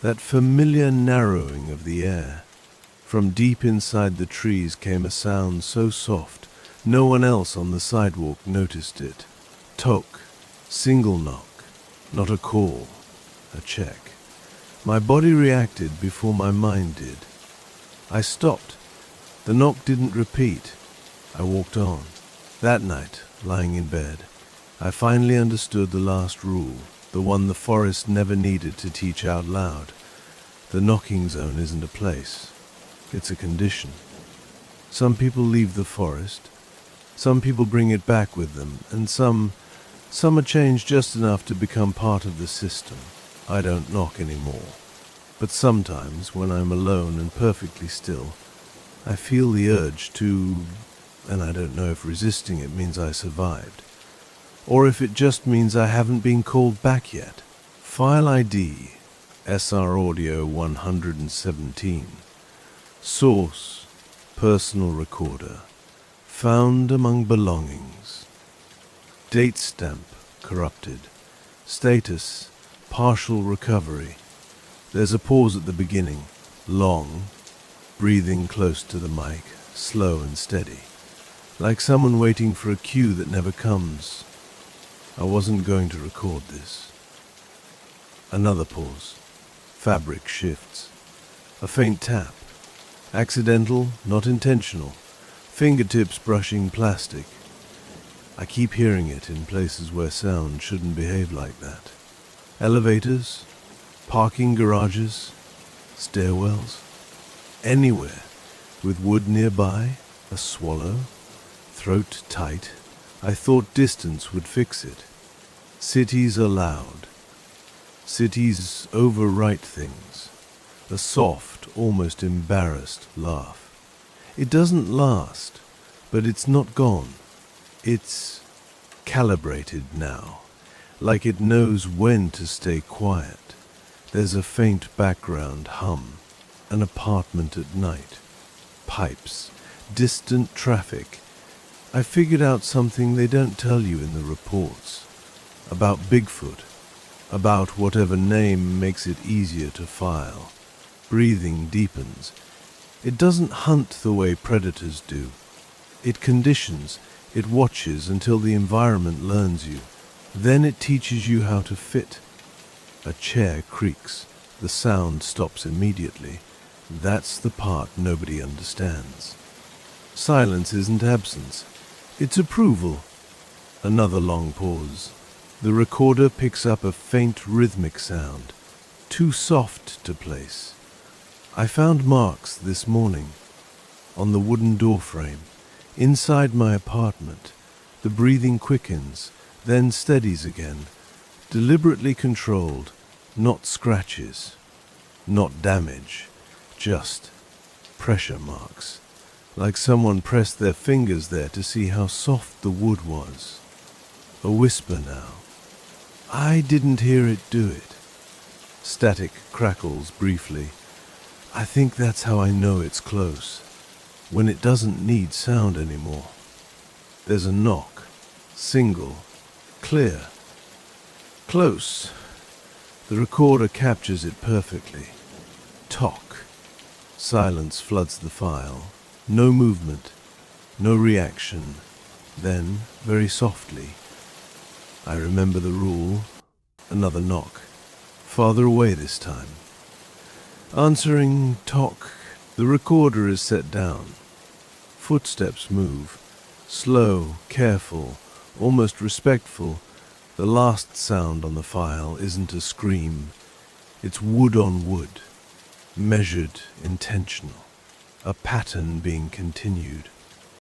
that familiar narrowing of the air. From deep inside the trees came a sound so soft, no one else on the sidewalk noticed it. Toke, single knock, not a call, a check. My body reacted before my mind did. I stopped. The knock didn't repeat. I walked on. That night, lying in bed, I finally understood the last rule, the one the forest never needed to teach out loud. The knocking zone isn't a place. It's a condition. Some people leave the forest. Some people bring it back with them, and some are changed just enough to become part of the system. I don't knock anymore. But sometimes, when I'm alone and perfectly still, I feel the urge to, and I don't know if resisting it means I survived, or if it just means I haven't been called back yet. File ID, SR Audio 117. Source, personal recorder, found among belongings. Date stamp, corrupted. Status, partial recovery. There's a pause at the beginning, long, breathing close to the mic, slow and steady, like someone waiting for a cue that never comes. I wasn't going to record this. Another pause. Fabric shifts. A faint tap. Accidental, not intentional. Fingertips brushing plastic. I keep hearing it in places where sound shouldn't behave like that. Elevators, parking garages, stairwells. Anywhere, with wood nearby, a swallow, throat tight. I thought distance would fix it. Cities are loud. Cities overwrite things. A soft, almost embarrassed laugh. It doesn't last, but it's not gone. It's calibrated now, like it knows when to stay quiet. There's a faint background hum. An apartment at night. Pipes. Distant traffic. I figured out something they don't tell you in the reports. About Bigfoot. About whatever name makes it easier to file. Breathing deepens. It doesn't hunt the way predators do. It conditions. It watches until the environment learns you. Then it teaches you how to fit. A chair creaks. The sound stops immediately. That's the part nobody understands. Silence isn't absence. It's approval. Another long pause. The recorder picks up a faint rhythmic sound, too soft to place. I found marks this morning on the wooden doorframe. Inside my apartment, the breathing quickens, then steadies again, deliberately controlled, not scratches, not damage, just pressure marks, like someone pressed their fingers there to see how soft the wood was. A whisper now. I didn't hear it do it. Static crackles briefly. I think that's how I know it's close, when it doesn't need sound anymore. There's a knock, single, clear, close. The recorder captures it perfectly. Talk. Silence floods the file. No movement, no reaction. Then, very softly, I remember the rule. Another knock. farther away this time. Answering talk, the recorder is set down. Footsteps move, slow, careful, almost respectful. The last sound on the file isn't a scream. It's wood on wood, measured, intentional. A pattern being continued.